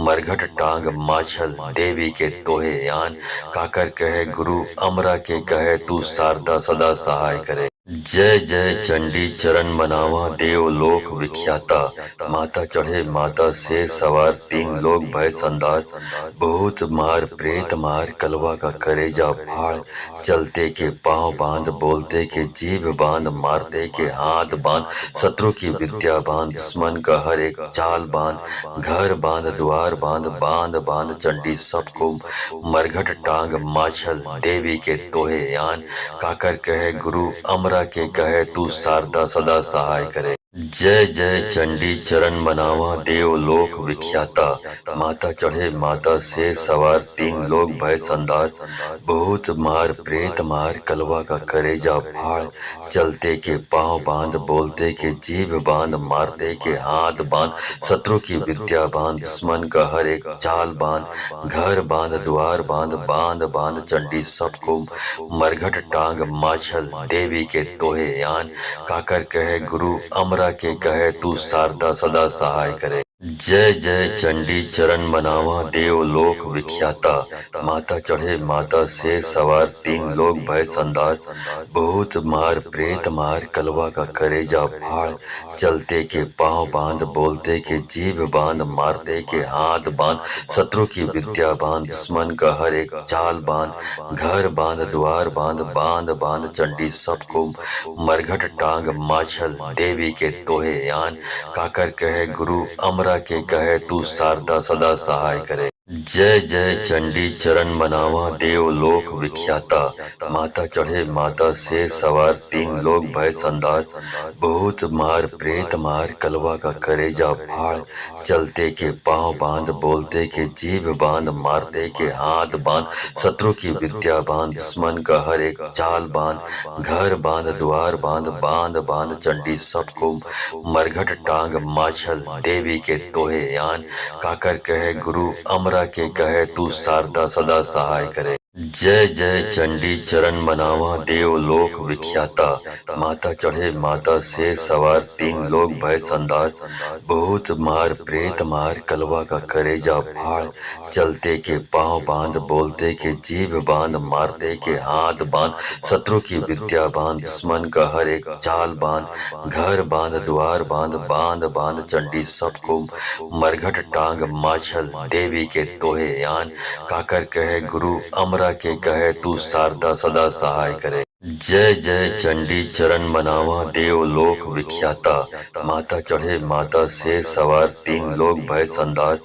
मरघट टांग माछल देवी के तोहे यान। काकर कहे गुरु अमरा के कहे तू शारदा सदा सहाय करे। जय जय चंडी चरण मनावा देव लोक विख्याता। माता चढ़े माता से सवार तीन लोग भय संदार। बहुत मार प्रेत मार कलवा का करेजा फाड़। चलते के पांव बांध बोलते के जीभ बांध मारते के हाथ बांध। शत्रु की विद्या बांध दुश्मन का हर एक चाल बांध। घर बांध द्वार बांध बांध बांध चंडी सबको मरघट टांग माछल देवी के तोहे यान। काकर कहे गुरु अमरा के कहे तू शारदा सदा सहाय करे। जय जय चंडी चरण मनावा देव लोक विख्याता। माता चढ़े माता से सवार तीन लोग भय संदार। बहुत मार प्रेत मार कलवा का करेजा फाड़। चलते के पांव बांध बोलते के जीभ बांध मारते के हाथ बांध। शत्रु की विद्या बांध दुश्मन का हर एक चाल बांध। घर बांध द्वार बांध बांध बांध चंडी सबको मरघट टांग माछल देवी के तोहे यान। काकर कहे गुरु अमरा के कहे तू शारदा सदा सहाय करे। जय जय चंडी चरण मनावा देव लोक विख्याता। माता चढ़े माता से सवार तीन लोग भय संदार। बहुत मार प्रेत मार कलवा का करेजा फाड़। चलते के पांव बांध बोलते के जीभ बांध मारते के हाथ बांध। शत्रु की विद्या बांध दुश्मन का हर एक चाल बांध। घर बांध द्वार बांध बांध बांध चंडी सबको मरघट टांग माछल देवी के तोहे यान। काकर कहे गुरु अमरा के कहे तू शारदा सदा सहाय करे। जय जय चंडी चरण मनावा देव लोक विख्याता। माता चढ़े माता से सवार तीन लोग भय संदार। बहुत मार प्रेत मार कलवा का करेजा फाड़। चलते के पांव बांध बोलते के जीभ बांध मारते के हाथ बांध। शत्रु की विद्या बांध दुश्मन का हर एक चाल बांध। घर बांध द्वार बांध बांध बांध चंडी सबको मरघट टांग माछल देवी के तोहे यान। काकर कहे गुरु अमरा के कहे तू शारदा सदा सहाय करे। जय जय चंडी चरण मनावा देव लोक विख्याता। माता चढ़े माता से सवार तीन लोग भय संदार। बहुत मार प्रेत मार कलवा का करेजा फाड़। चलते के पांव बांध बोलते के जीभ बांध मारते के हाथ बांध। शत्रु की विद्या बांध दुश्मन का हर एक चाल बांध। घर बांध द्वार बांध बांध बांध चंडी सबको मरघट टांग माछल देवी के तोहे यान। काकर कहे गुरु अमरा के कहे तू शारदा सदा सहाय करे। जय जय चंडी चरण मनावा देव लोक विख्याता। माता चढ़े माता से सवार तीन लोग भय संदार।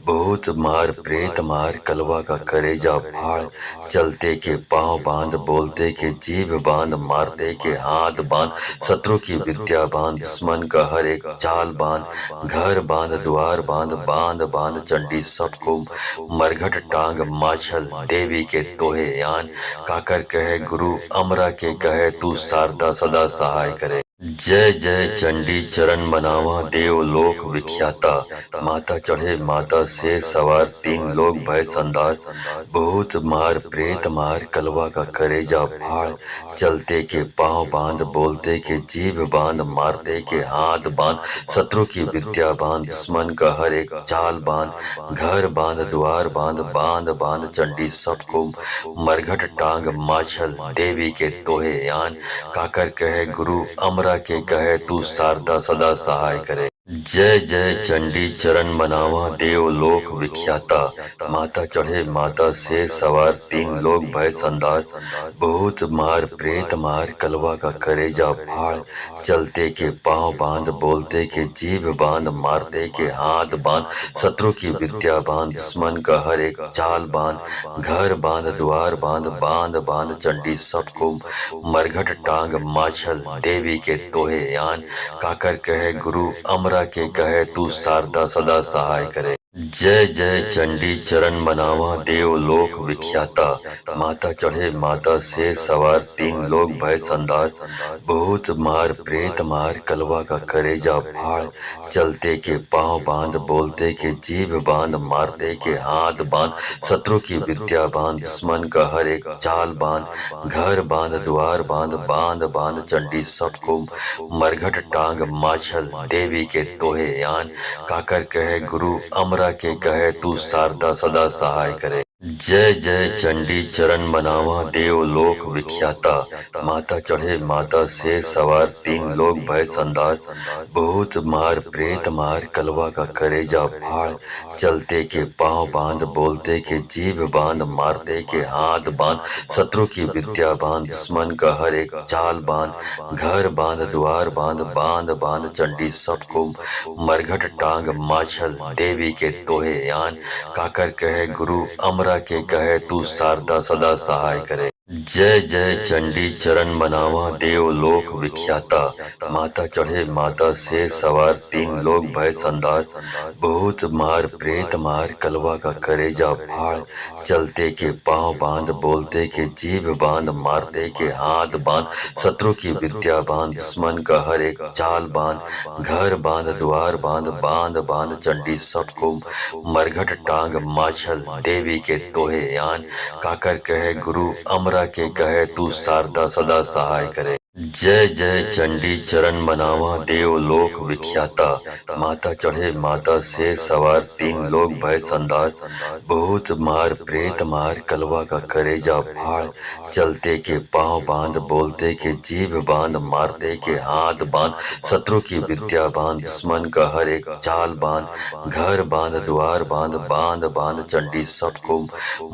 बहुत मार प्रेत मार कलवा का करेजा फाड़। चलते के पांव बांध बोलते के जीभ बांध मारते के हाथ बांध। शत्रु की विद्या बांध दुश्मन का हर एक चाल बांध। घर बांध द्वार बांध बांध बांध चंडी सबको मरघट टांग माछल देवी के तोहे यान। काकर कहे गुरु अमरा के कहे तू शारदा सदा सहाय करे। जय जय चंडी चरण मनावा देव लोक विख्याता। माता चढ़े माता से सवार तीन लोग भय संदार। बहुत मार प्रेत मार कलवा का करेजा फाड़। चलते के पांव बांध बोलते के जीभ बांध मारते के हाथ बांध। शत्रु की विद्या बांध दुश्मन का हर एक चाल बांध। घर बांध द्वार बांध बांध बांध चंडी सबको मरघट टांग माछल देवी के तोहे यान। काकर कहे गुरु अमरा के कहे तू शारदा सदा सहाय करे। जय जय चंडी चरण मनावा देव लोक विख्याता। माता चढ़े माता से सवार तीन लोग भय संदार। बहुत मार प्रेत मार कलवा का करेजा फाड़। चलते के पांव बांध बोलते के जीभ बांध मारते के हाथ बांध। शत्रु की विद्या बांध दुश्मन का हर एक चाल बांध। घर बांध द्वार बांध बांध बांध चंडी सबको मरघट टांग माछल देवी के तोहे यान। काकर कहे गुरु अमरा के कहे तू शारदा सदा सहाय करे। जय जय चंडी चरण मनावा देव लोक विख्याता। माता चढ़े माता से सवार तीन लोग भय संदार। बहुत मार प्रेत मार कलवा का करेजा फाड़। चलते के पांव बांध बोलते के जीभ बांध मारते के हाथ बांध। शत्रु की विद्या बांध दुश्मन का हर एक चाल बांध। घर बांध द्वार बांध बांध बांध चंडी सबको मरघट टांग माछल देवी के तोहे यान। काकर कहे गुरु अमरा के कहे तू शारदा सदा सहाय करे। जय जय चंडी चरण मनावा देव लोक विख्याता। माता चढ़े माता से सवार तीन लोग भय संदार। बहुत मार प्रेत मार कलवा का करेजा फाड़। चलते के पांव बांध बोलते के जीभ बांध मारते के हाथ बांध। शत्रु की विद्या बांध दुश्मन का हर एक चाल बांध। घर बांध द्वार बांध बांध बांध चंडी सबको मरघट टांग माछल देवी के तोहे यान। काकर कहे गुरु अमरा के कहे तू शारदा सदा सहाय करे। जय जय चंडी चरण मनावा देव लोक विख्याता। माता चढ़े माता से सवार तीन लोग भय संदार। बहुत मार प्रेत मार कलवा का करेजा फाड़। चलते के पांव बांध बोलते के जीभ बांध मारते के हाथ बांध। शत्रु की विद्या बांध दुश्मन का हर एक चाल बांध। घर बांध द्वार बांध बांध बांध चंडी सबको मरघट टांग माछल देवी के तोहे यान। काकर कहे गुरु अमरा के कहे तू शारदा सदा सहाय करे। जय जय चंडी चरण मनावा देव लोक विख्याता। माता चढ़े माता से सवार तीन लोग भय संदार। बहुत मार प्रेत मार कलवा का करेजा फाड़। चलते के पांव बांध बोलते के जीभ बांध मारते के हाथ बांध। शत्रु की विद्या बांध दुश्मन का हर एक चाल बांध। घर बांध द्वार बांध बांध बांध चंडी सबको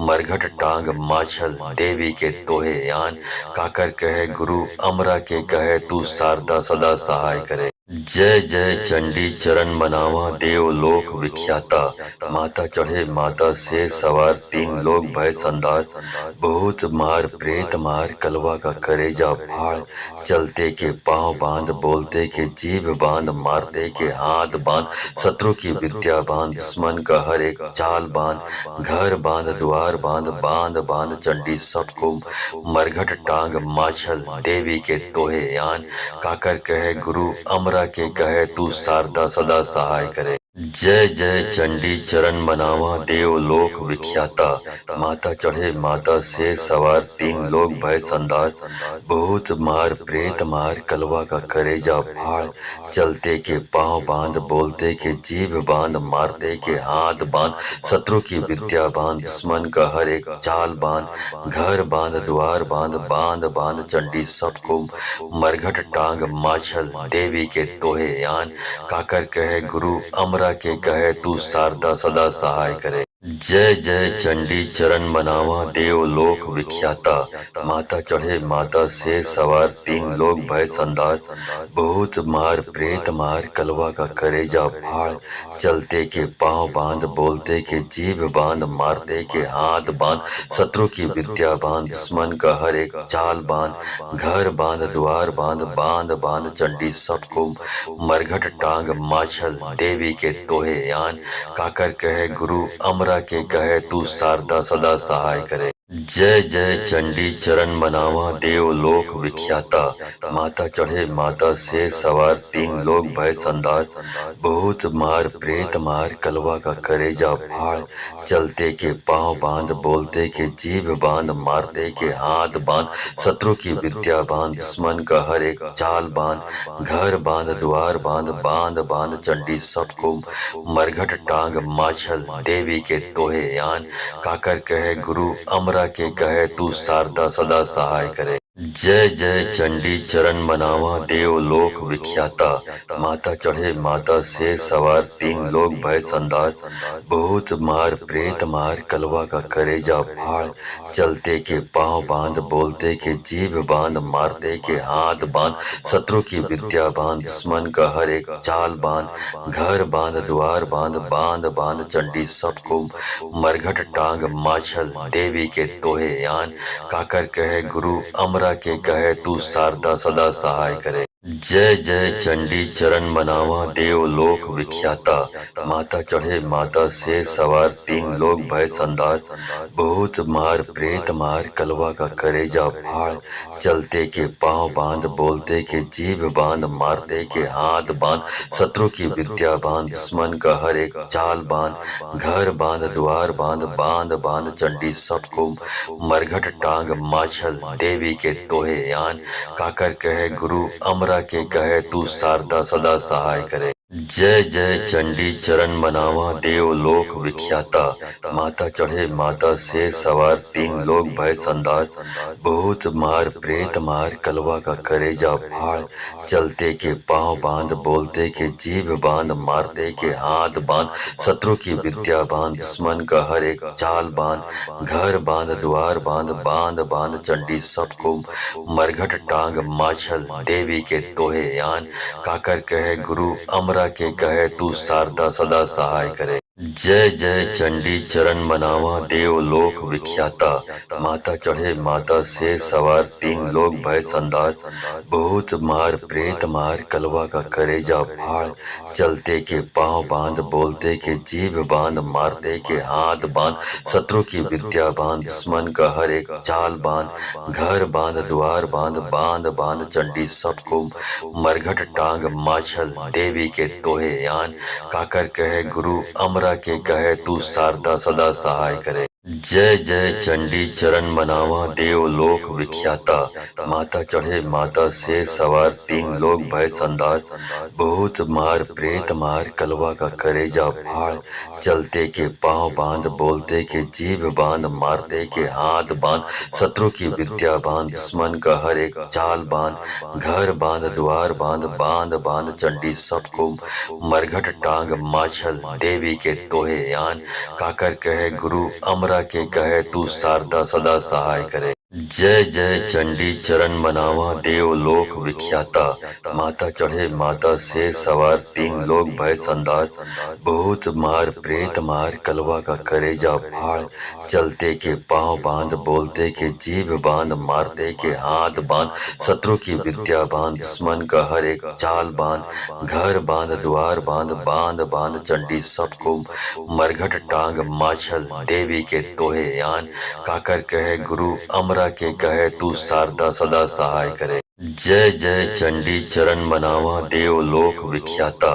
मरघट टांग माछल देवी के तोहे यान। काकर कहे गुरु अमरा के कहे तू शारदा सदा सहाय करे। जय जय चंडी चरण मनावा देव लोक विख्याता। माता चढ़े माता से सवार तीन लोग भय संदार। बहुत मार प्रेत मार कलवा का करेजा फाड़। चलते के पांव बांध बोलते के जीभ बांध मारते के हाथ बांध। शत्रु की विद्या बांध दुश्मन का हर एक चाल बांध। घर बांध द्वार बांध बांध बांध चंडी सबको मरघट टांग माछल देवी के तोहे यान। काकर कहे गुरु अमरा के कहे तू शारदा सदा सहाय करे। जय जय चंडी चरण मनावा देव लोक विख्याता। माता चढ़े माता से सवार तीन लोग भय संदार। बहुत मार प्रेत मार कलवा का करेजा फाड़। चलते के पांव बांध बोलते के जीभ बांध मारते के हाथ बांध। शत्रु की विद्या बांध दुश्मन का हर एक चाल बांध। घर बांध द्वार बांध बांध बांध चंडी सबको मरघट टांग माछल देवी के तोहे यान। काकर कहे गुरु अमरा के कहे तू शारदा सदा सहाय करे। जय जय चंडी चरण मनावा देव लोक विख्याता। माता चढ़े माता से सवार तीन लोग भय संदार। बहुत मार प्रेत मार कलवा का करेजा फाड़। चलते के पांव बांध बोलते के जीभ बांध मारते के हाथ बांध। शत्रु की विद्या बांध दुश्मन का हर एक चाल बांध। घर बांध द्वार बांध बांध बांध चंडी सबको मरघट टांग माछल देवी के तोहे यान। काकर कहे गुरु अमरा के कहे तू शारदा सदा सहाय करे। जय जय चंडी चरण मनावा देव लोक विख्याता। माता चढ़े माता से सवार तीन लोग भय संदार। बहुत मार प्रेत मार कलवा का करेजा फाड़। चलते के पांव बांध बोलते के जीभ बांध मारते के हाथ बांध। शत्रु की विद्या बांध दुश्मन का हर एक चाल बांध। घर बांध द्वार बांध बांध बांध चंडी सबको मरघट टांग माछल देवी के तोहे यान। काकर कहे गुरु अमरा के कहे तू शारदा सदा सहाय करे। जय जय चंडी चरण मनावा देव लोक विख्याता। माता चढ़े माता से सवार तीन लोग भय संदार। बहुत मार प्रेत मार कलवा का करेजा फाड़। चलते के पांव बांध बोलते के जीभ बांध मारते के हाथ बांध। शत्रु की विद्या बांध दुश्मन का हर एक चाल बांध। घर बांध द्वार बांध बांध बांध चंडी सबको मरघट टांग माछल देवी के तोहे यान। काकर कहे गुरु अमरा के कहे तू शारदा सदा सहाय करे। जय जय चंडी चरण मनावा देव लोक विख्याता। माता चढ़े माता से सवार तीन लोग भय संदार। बहुत मार प्रेत मार कलवा का करेजा फाड़। चलते के पांव बांध बोलते के जीभ बांध मारते के हाथ बांध। शत्रु की विद्या बांध दुश्मन का हर एक चाल बांध। घर बांध द्वार बांध बांध बांध चंडी सबको मरघट टांग माछल देवी के तोहे यान। काकर कहे गुरु अमरा के कहे तू शारदा सदा सहाय करे। जय जय चंडी चरण मनावा देव लोक विख्याता। माता चढ़े माता से सवार तीन लोग भय संदार। बहुत मार प्रेत मार कलवा का करेजा फाड़। चलते के पांव बांध बोलते के जीभ बांध मारते के हाथ बांध। शत्रु की विद्या बांध दुश्मन का हर एक चाल बांध। घर बांध द्वार बांध बांध बांध चंडी सबको मरघट टांग माछल देवी के तोहे यान। काकर कहे गुरु अमरा के कहे तू शारदा सदा सहाय करे। जय जय चंडी चरण मनावा देव लोक विख्याता। माता चढ़े माता से सवार तीन लोग भय संदार। बहुत मार प्रेत मार कलवा का करेजा फाड़। चलते के पांव बांध बोलते के जीभ बांध मारते के हाथ बांध। शत्रु की विद्या बांध दुश्मन का हर एक चाल बांध। घर बांध द्वार बांध बांध बांध चंडी सबको मरघट टांग माछल देवी के तोहे यान। काकर कहे गुरु अमरा के कहे तू शारदा सदा सहाय करे। जय जय चंडी चरण मनावा देव लोक विख्याता। माता चढ़े माता से सवार तीन लोग भय संदार। बहुत मार प्रेत मार कलवा का करेजा फाड़। चलते के पांव बांध बोलते के जीभ बांध मारते के हाथ बांध। शत्रु की विद्या बांध दुश्मन का हर एक चाल बांध। घर बांध द्वार बांध बांध बांध चंडी सबको मरघट टांग माछल देवी के तोहे यान। काकर कहे गुरु अमरा के कहे तू शारदा सदा सहाय करे। जय जय चंडी चरण मनावा देव लोक विख्याता। माता चढ़े माता से सवार तीन लोग भय संदार। बहुत मार प्रेत मार कलवा का करेजा फाड़। चलते के पांव बांध बोलते के जीभ बांध मारते के हाथ बांध। शत्रु की विद्या बांध दुश्मन का हर एक चाल बांध। घर बांध द्वार बांध बांध बांध चंडी सबको मरघट टांग माछल देवी के तोहे यान। काकर कहे गुरु अमरा के कहे तू शारदा सदा सहाय करे। जय जय चंडी चरण मनावा देव लोक विख्याता।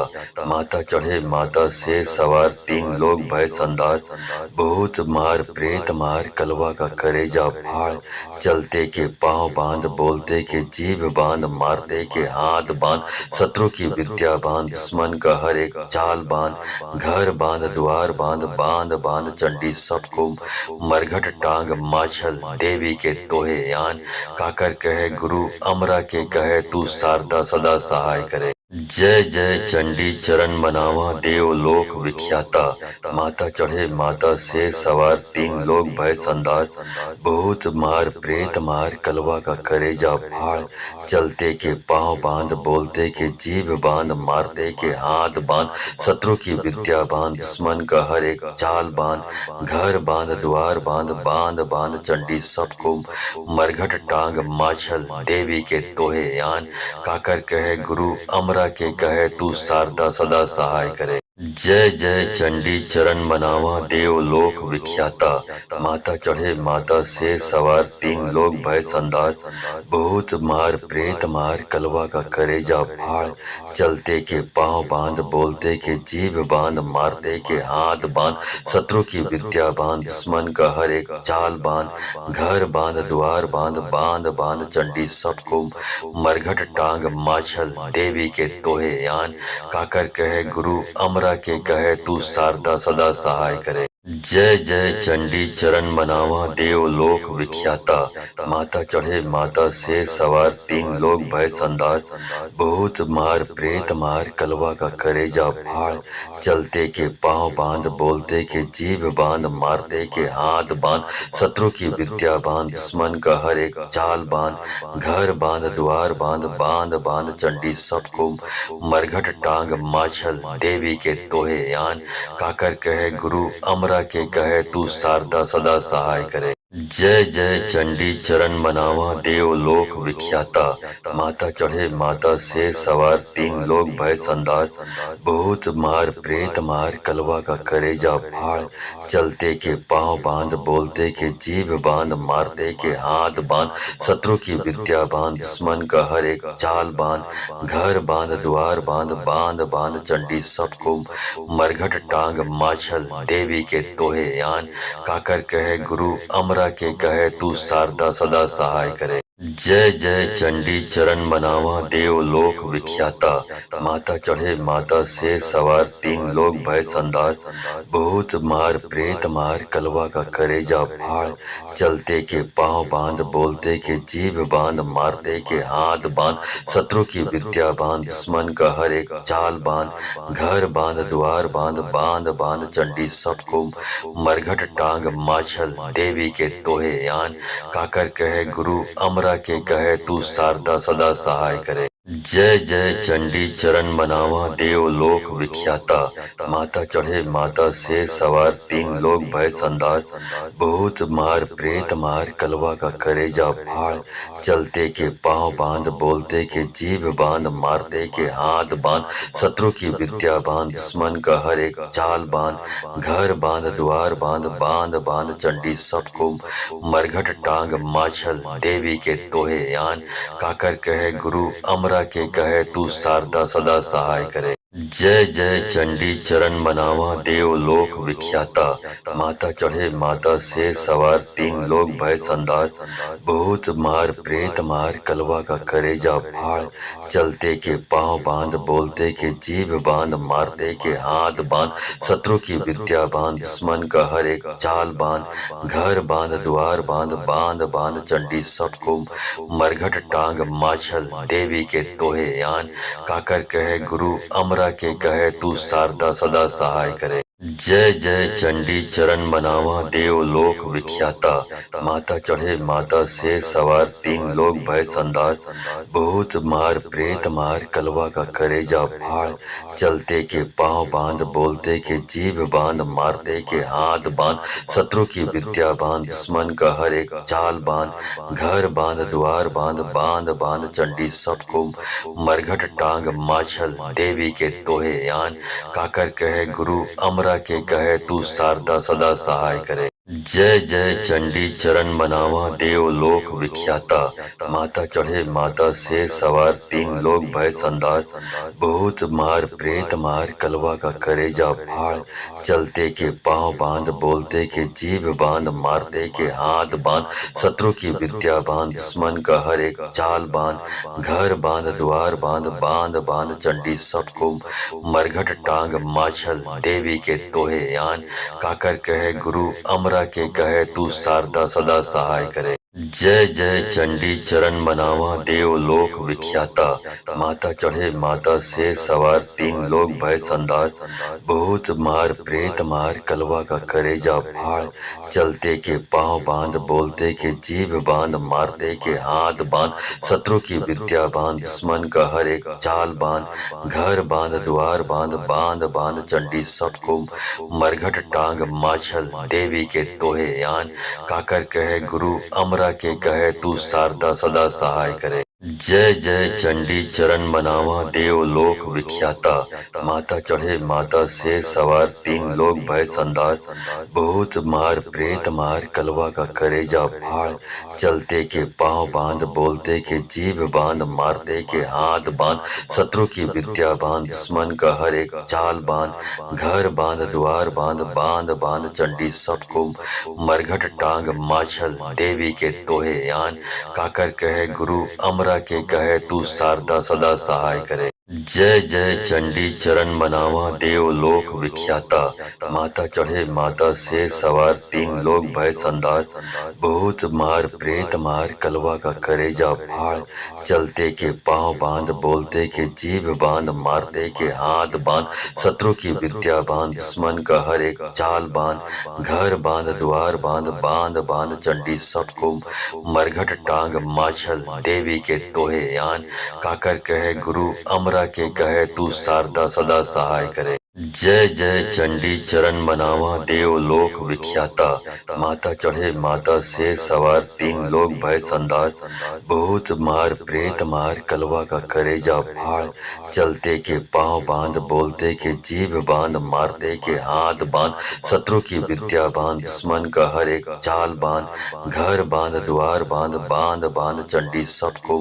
माता चढ़े माता से सवार तीन लोग भय संदार। बहुत मार प्रेत मार कलवा का करेजा फाड़। चलते के पांव बांध बोलते के जीभ बांध मारते के हाथ बांध। शत्रु की विद्या बांध दुश्मन का हर एक चाल बांध। घर बांध द्वार बांध बांध बांध चंडी सबको मरघट टांग माछल देवी के तोहे यान। काकर कहे गुरु अमरा के कहे तू शारदा सदा सहाय करे। जय जय चंडी चरण मनावा देव लोक विख्याता। माता चढ़े माता से सवार तीन लोग भय संदार। बहुत मार प्रेत मार कलवा का करेजा फाड़। चलते के पांव बांध बोलते के जीभ बांध मारते के हाथ बांध। शत्रु की विद्या बांध दुश्मन का हर एक चाल बांध। घर बांध द्वार बांध बांध बांध चंडी सबको मरघट टांग माछल देवी के तोहे यान। काकर कहे गुरु अमरा के कहे तू शारदा सदा सहाय करे। जय जय चंडी चरण मनावा देव लोक विख्याता। माता चढ़े माता से सवार तीन लोग भय संदार। बहुत मार प्रेत मार कलवा का करेजा फाड़। चलते के पांव बांध बोलते के जीभ बांध मारते के हाथ बांध। शत्रु की विद्या बांध दुश्मन का हर एक चाल बांध। घर बांध द्वार बांध बांध बांध चंडी सबको मरघट टांग माछल देवी के तोहे यान। काकर कहे गुरु अमरा के कहे तू शारदा सदा सहाय करे। जय जय चंडी चरण मनावा देव लोक विख्याता। माता चढ़े माता से सवार तीन लोग भय संदार। बहुत मार प्रेत मार कलवा का करेजा फाड़। चलते के पांव बांध बोलते के जीभ बांध मारते के हाथ बांध। शत्रु की विद्या बांध दुश्मन का हर एक चाल बांध। घर बांध द्वार बांध बांध बांध चंडी सबको मरघट टांग माछल देवी के तोहे यान। काकर कहे गुरु अमरा के कहे तू शारदा सदा सहाय करे। जय जय चंडी चरण मनावा देव लोक विख्याता। माता चढ़े माता से सवार तीन लोग भय संदार। बहुत मार प्रेत मार कलवा का करेजा फाड़। चलते के पांव बांध बोलते के जीभ बांध मारते के हाथ बांध। शत्रु की विद्या बांध दुश्मन का हर एक चाल बांध। घर बांध द्वार बांध बांध बांध चंडी सबको मरघट टांग माछल देवी के तोहे यान। काकर कहे गुरु अमरा के कहे तू शारदा सदा सहाय करे। जय जय चंडी चरण मनावा देव लोक विख्याता। माता चढ़े माता से सवार तीन लोग भय संदार। बहुत मार प्रेत मार कलवा का करेजा फाड़। चलते के पांव बांध बोलते के जीभ बांध मारते के हाथ बांध। शत्रु की विद्या बांध दुश्मन का हर एक चाल बांध। घर बांध द्वार बांध बांध बांध चंडी सबको मरघट टांग माछल देवी के तोहे यान। काकर कहे गुरु अमरा के कहे तू शारदा सदा सहाय करे। जय जय चंडी चरण मनावा देव लोक विख्याता। माता चढ़े माता से सवार तीन लोग भय संदार। बहुत मार प्रेत मार कलवा का करेजा फाड़। चलते के पांव बांध बोलते के जीभ बांध मारते के हाथ बांध। शत्रु की विद्या बांध दुश्मन का हर एक चाल बांध। घर बांध द्वार बांध बांध बांध चंडी सबको मरघट टांग माछल देवी के तोहे यान। काकर कहे गुरु अमरा के कहे तू शारदा सदा सहाय करे। जय जय चंडी चरण मनावा देव लोक विख्याता। माता चढ़े माता से सवार तीन लोग भय संदार। बहुत मार प्रेत मार कलवा का करेजा फाड़। चलते के पांव बांध बोलते के जीभ बांध मारते के हाथ बांध। शत्रु की विद्या बांध दुश्मन का हर एक चाल बांध। घर बांध द्वार बांध बांध बांध चंडी सबको मरघट टांग माछल देवी के तोहे यान। काकर कहे गुरु अमरा के कहे तू शारदा सदा सहाय करे। जय जय चंडी चरण मनावा देव लोक विख्याता। माता चढ़े माता से सवार तीन लोग भय संदार। बहुत मार प्रेत मार कलवा का करेजा फाड़। चलते के पांव बांध बोलते के जीभ बांध मारते के हाथ बांध। शत्रु की विद्या बांध दुश्मन का हर एक चाल बांध। घर बांध द्वार बांध बांध बांध चंडी सबको मरघट टांग माछल देवी के तोहे यान। काकर कहे गुरु अमरा के कहे तू शारदा सदा सहाय करे। जय जय चंडी चरण मनावा देव लोक विख्याता। माता चढ़े माता से सवार तीन लोग भय संदार। बहुत मार प्रेत मार कलवा का करेजा फाड़। चलते के पांव बांध बोलते के जीभ बांध मारते के हाथ बांध। शत्रु की विद्या बांध दुश्मन का हर एक चाल बांध। घर बांध द्वार बांध बांध बांध चंडी सबको मरघट टांग माछल देवी के तोहे यान। काकर कहे गुरु अमरा के कहे तू शारदा सदा सहाय करे। जय जय चंडी चरण मनावा देव लोक विख्याता। माता चढ़े माता से सवार तीन लोग भय संदार। बहुत मार प्रेत मार कलवा का करेजा फाड़। चलते के पांव बांध बोलते के जीभ बांध मारते के हाथ बांध। शत्रु की विद्या बांध दुश्मन का हर एक चाल बांध। घर बांध द्वार बांध बांध बांध चंडी सबको मरघट टांग माछल देवी के तोहे यान। काकर कहे गुरु अमरा के कहे तू शारदा सदा सहाय करे। जय जय चंडी चरण मनावा देव लोक विख्याता। माता चढ़े माता से सवार तीन लोग भय संदार। बहुत मार प्रेत मार कलवा का करेजा फाड़। चलते के पांव बांध बोलते के जीभ बांध मारते के हाथ बांध। शत्रु की विद्या बांध दुश्मन का हर एक चाल बांध। घर बांध द्वार बांध बांध बांध चंडी सबको मरघट टांग माछल देवी के तोहे यान। काकर कहे गुरु अमरा के कहे तू शारदा सदा सहाय करे। जय जय चंडी चरण मनावा देव लोक विख्याता। माता चढ़े माता से सवार तीन लोग भय संदार। बहुत मार प्रेत मार कलवा का करेजा फाड़। चलते के पांव बांध बोलते के जीभ बांध मारते के हाथ बांध। शत्रु की विद्या बांध दुश्मन का हर एक चाल बांध। घर बांध द्वार बांध बांध बांध चंडी सबको मरघट टांग माछल देवी के तोहे यान। काकर कहे गुरु अमरा के कहे तू शारदा सदा सहाय करे। जय जय चंडी चरण मनावा देव लोक विख्याता। माता चढ़े माता से सवार तीन लोग भय संदार। बहुत मार प्रेत मार कलवा का करेजा फाड़। चलते के पांव बांध बोलते के जीभ बांध मारते के हाथ बांध। शत्रु की विद्या बांध दुश्मन का हर एक चाल बांध। घर बांध द्वार बांध बांध बांध चंडी सबको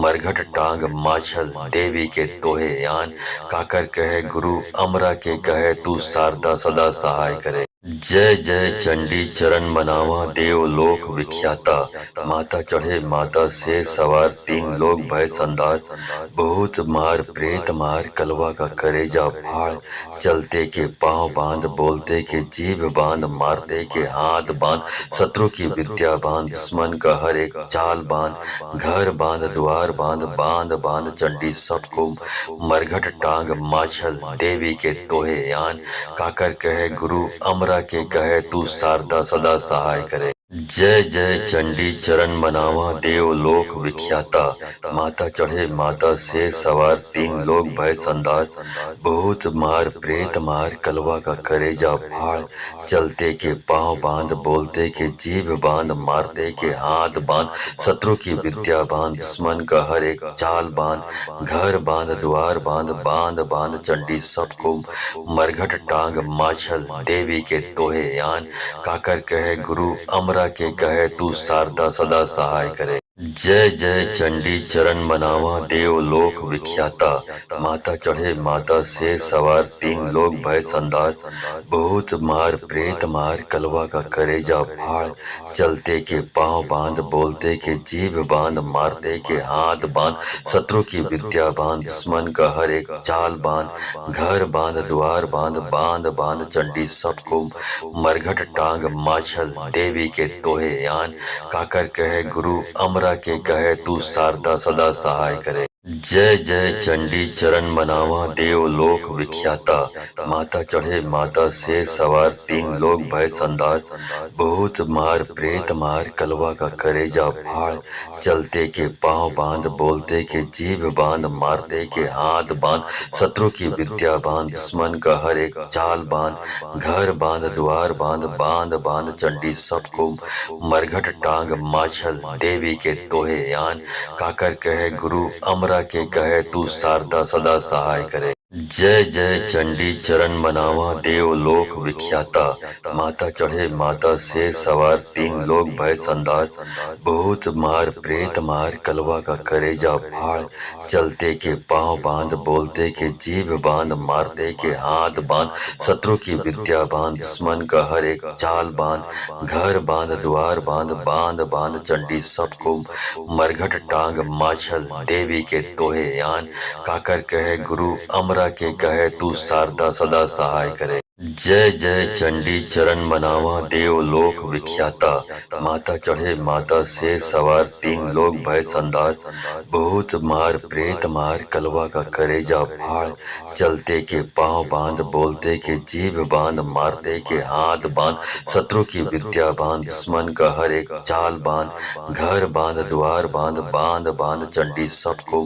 मरघट टांग माछल देवी के तोहे यान। काकर कहे गुरु अमरा के कहे तू शारदा सदा सहाय करे। जय जय चंडी चरण मनावा देव लोक विख्याता। माता चढ़े माता से सवार तीन लोग भय संदार। बहुत मार प्रेत मार कलवा का करेजा फाड़। चलते के पांव बांध बोलते के जीभ बांध मारते के हाथ बांध। शत्रु की विद्या बांध दुश्मन का हर एक चाल बांध। घर बांध द्वार बांध बांध बांध चंडी सबको मरघट टांग माछल देवी के तोहे यान। काकर कहे गुरु अमरा के कहे तू शारदा सदा सहाय करे। जय जय चंडी चरण मनावा देव लोक विख्याता। माता चढ़े माता से सवार तीन लोग भय संदार। बहुत मार प्रेत मार कलवा का करेजा फाड़। चलते के पांव बांध बोलते के जीभ बांध मारते के हाथ बांध। शत्रु की विद्या बांध दुश्मन का हर एक चाल बांध। घर बांध द्वार बांध बांध बांध चंडी सबको मरघट टांग माछल देवी के तोहे यान। काकर कहे गुरु अमरा के कहे तू शारदा सदा सहाय करे। जय जय चंडी चरण मनावा देव लोक विख्याता। माता चढ़े माता से सवार तीन लोग भय संदार। बहुत मार प्रेत मार कलवा का करेजा फाड़। चलते के पांव बांध बोलते के जीभ बांध मारते के हाथ बांध। शत्रु की विद्या बांध दुश्मन का हर एक चाल बांध। घर बांध द्वार बांध बांध बांध चंडी सबको मरघट टांग माछल देवी के तोहे यान। काकर कहे गुरु अमरा के कहे तू शारदा सदा सहाय करे। जय जय चंडी चरण मनावा देव लोक विख्याता। माता चढ़े माता से सवार तीन लोग भय संदार। बहुत मार प्रेत मार कलवा का करेजा फाड़। चलते के पांव बांध बोलते के जीभ बांध मारते के हाथ बांध। शत्रु की विद्या बांध दुश्मन का हर एक चाल बांध। घर बांध द्वार बांध बांध बांध चंडी सबको मरघट टांग माछल देवी के तोहे यान। काकर कहे गुरु अमरा के कहे तू शारदा सदा सहाय करे। जय जय चंडी चरण मनावा देव लोक विख्याता। माता चढ़े माता से सवार तीन लोग भय संदार। बहुत मार प्रेत मार कलवा का करेजा फाड़। चलते के पांव बांध बोलते के जीभ बांध मारते के हाथ बांध। शत्रु की विद्या बांध दुश्मन का हर एक चाल बांध। घर बांध द्वार बांध बांध बांध चंडी सबको मरघट टांग माछल देवी के तोहे यान। काकर कहे गुरु अमरा के कहे तू शारदा सदा सहाय करे। जय जय चंडी चरण मनावा देव लोक विख्याता। माता चढ़े माता से सवार तीन लोग भय संदार। बहुत मार प्रेत मार कलवा का करेजा फाड़। चलते के पांव बांध बोलते के जीभ बांध मारते के हाथ बांध। शत्रु की विद्या बांध दुश्मन का हर एक चाल बांध। घर बांध द्वार बांध बांध बांध चंडी सबको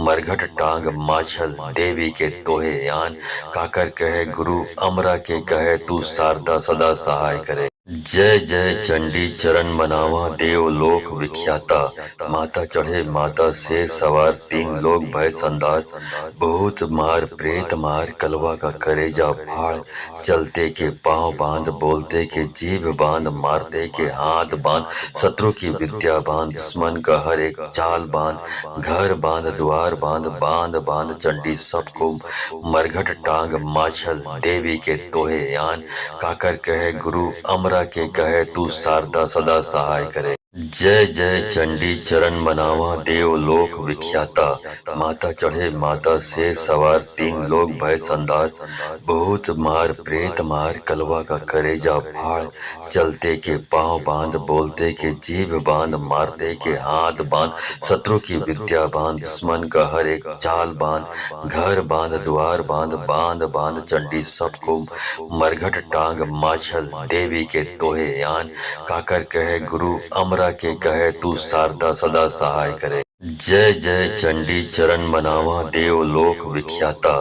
मरघट टांग माछल देवी के तोहे यान। काकर कहे गुरु अमरा के कहे तू शारदा सदा सहाय करे। जय जय चंडी चरण मनावा देव लोक विख्याता। माता चढ़े माता से सवार तीन लोग भय संदार। बहुत मार प्रेत मार कलवा का करेजा फाड़। चलते के पांव बांध बोलते के जीभ बांध मारते के हाथ बांध। शत्रु की विद्या बांध दुश्मन का हर एक चाल बांध। घर बांध द्वार बांध बांध बांध चंडी सबको मरघट टांग माछल देवी के तोहे यान। काकर कहे गुरु अमरा के कहे तू शारदा सदा सहाय करे। जय जय चंडी चरण मनावा देव लोक विख्याता। माता चढ़े माता से सवार तीन लोग भय संदार। बहुत मार प्रेत मार कलवा का करेजा फाड़। चलते के पांव बांध बोलते के जीभ बांध मारते के हाथ बांध। शत्रु की विद्या बांध दुश्मन का हर एक चाल बांध। घर बांध द्वार बांध बांध बांध चंडी सबको मरघट टांग माछल देवी के तोहे यान। काकर कहे गुरु अमरा के कहे तू शारदा सदा सहाय करे। जय जय चंडी चरण मनावा देव लोक विख्याता।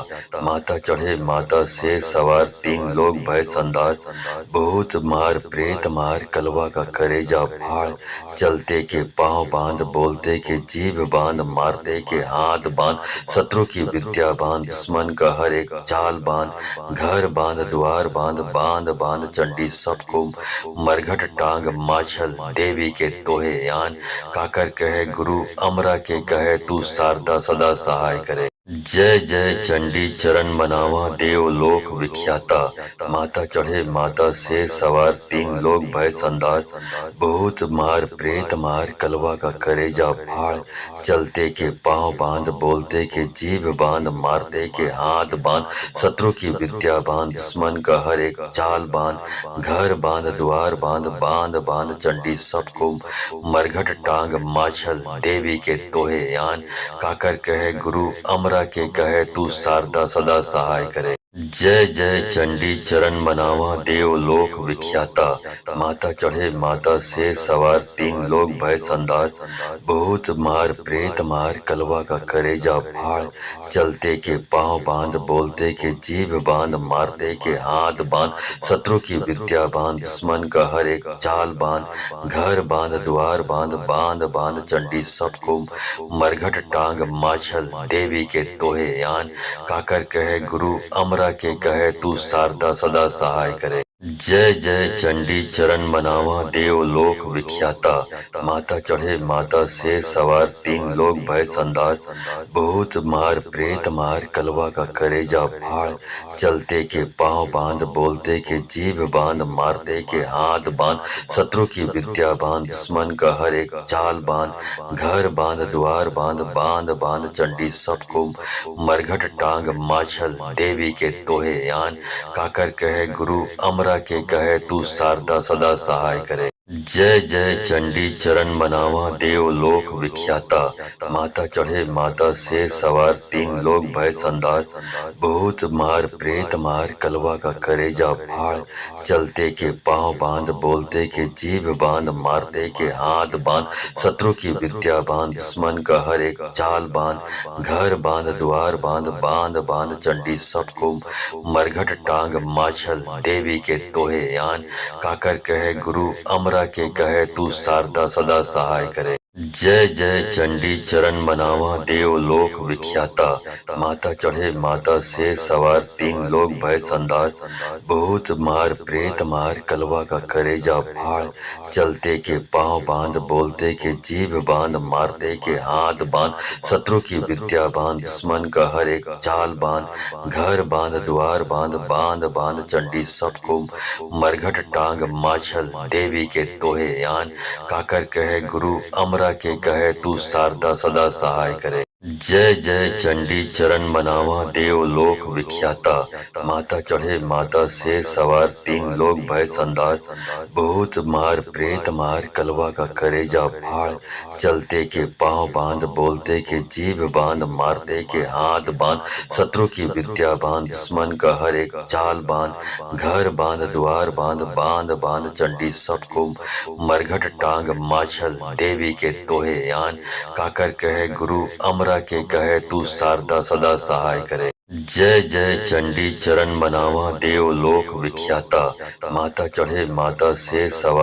माता चढ़े माता से सवार तीन लोग भय संदार। बहुत मार प्रेत मार कलवा का करेजा फाड़। चलते के पांव बांध बोलते के जीभ बांध मारते के हाथ बांध। शत्रु की विद्या बांध दुश्मन का हर एक चाल बांध। घर बांध द्वार बांध बांध बांध चंडी सबको मरघट टांग माछल देवी के तोहे यान। काकर कहे गुरु अमरा के कहे तू शारदा सदा सहाय करे। जय जय चंडी चरण मनावा देव लोक विख्याता। माता चढ़े माता से सवार तीन लोग भय संदार। बहुत मार प्रेत मार कलवा का करेजा फाड़। चलते के पांव बांध बोलते के जीभ बांध मारते के हाथ बांध। शत्रु की विद्या बांध दुश्मन का हर एक चाल बांध। घर बांध द्वार बांध बांध बांध चंडी सबको मरघट टांग माछल देवी के तोहे यान। काकर कहे गुरु अमरा के कहे तू शारदा सदा सहाय करे। जय जय चंडी चरण मनावा देव लोक विख्याता। माता चढ़े माता से सवार तीन लोग भय संदार। बहुत मार प्रेत मार कलवा का करेजा फाड़। चलते के पांव बांध बोलते के जीभ बांध मारते के हाथ बांध। शत्रु की विद्या बांध दुश्मन का हर एक चाल बांध। घर बांध द्वार बांध बांध बांध चंडी सबको मरघट टांग माछल देवी के तोहे यान। काकर कहे गुरु अमरा के कहे तू शारदा सदा सहाय करे। जय जय चंडी चरण मनावा देव लोक विख्याता। माता चढ़े माता से सवार तीन लोग भय संदार। बहुत मार प्रेत मार कलवा का करेजा फाड़। चलते के पांव बांध बोलते के जीभ बांध मारते के हाथ बांध। शत्रु की विद्या बांध दुश्मन का हर एक चाल बांध। घर बांध द्वार बांध बांध बांध चंडी सबको मरघट टांग माछल देवी के तोहे यान। काकर कहे गुरु अमरा के कहे तू शारदा सदा सहाय करे। जय जय चंडी चरण मनावा देव लोक विख्याता। माता चढ़े माता से सवार तीन लोग भय संदार। बहुत मार प्रेत मार कलवा का करेजा फाड़। चलते के पांव बांध बोलते के जीभ बांध मारते के हाथ बांध। शत्रु की विद्या बांध दुश्मन का हर एक चाल बांध। घर बांध द्वार बांध बांध बांध चंडी सबको मरघट टांग माछल देवी के तोहे यान। काकर कहे गुरु अमरा के कहे तू शारदा सदा सहाय करे। जय जय चंडी चरण मनावा देव लोक विख्याता। माता चढ़े माता से सवार तीन लोग भय संदार। बहुत मार प्रेत मार कलवा का करेजा फाड़। चलते के पांव बांध बोलते के जीभ बांध मारते के हाथ बांध। शत्रु की विद्या बांध दुश्मन का हर एक चाल बांध। घर बांध द्वार बांध बांध बांध चंडी सबको मरघट टांग माछल देवी के तोहे यान। काकर कहे गुरु अमरा के कहे तू शारदा सदा सहाय करे। जय जय चंडी चरण मनावा देव लोक विख्याता। माता चढ़े माता से सवार तीन लोग भय संदार। बहुत मार प्रेत मार कलवा का करेजा फाड़। चलते के पांव बांध बोलते के जीभ बांध मारते के हाथ बांध। शत्रु की विद्या बांध दुश्मन का हर एक चाल बांध। घर बांध द्वार बांध बांध बांध चंडी सबको मरघट टांग माछल देवी के तोहे यान। काकर कहे गुरु अमरा के कहे तू शारदा सदा सहाय करे। जय जय चंडी चरण मनावा देव लोक विख्याता। माता चढ़े माता से सवार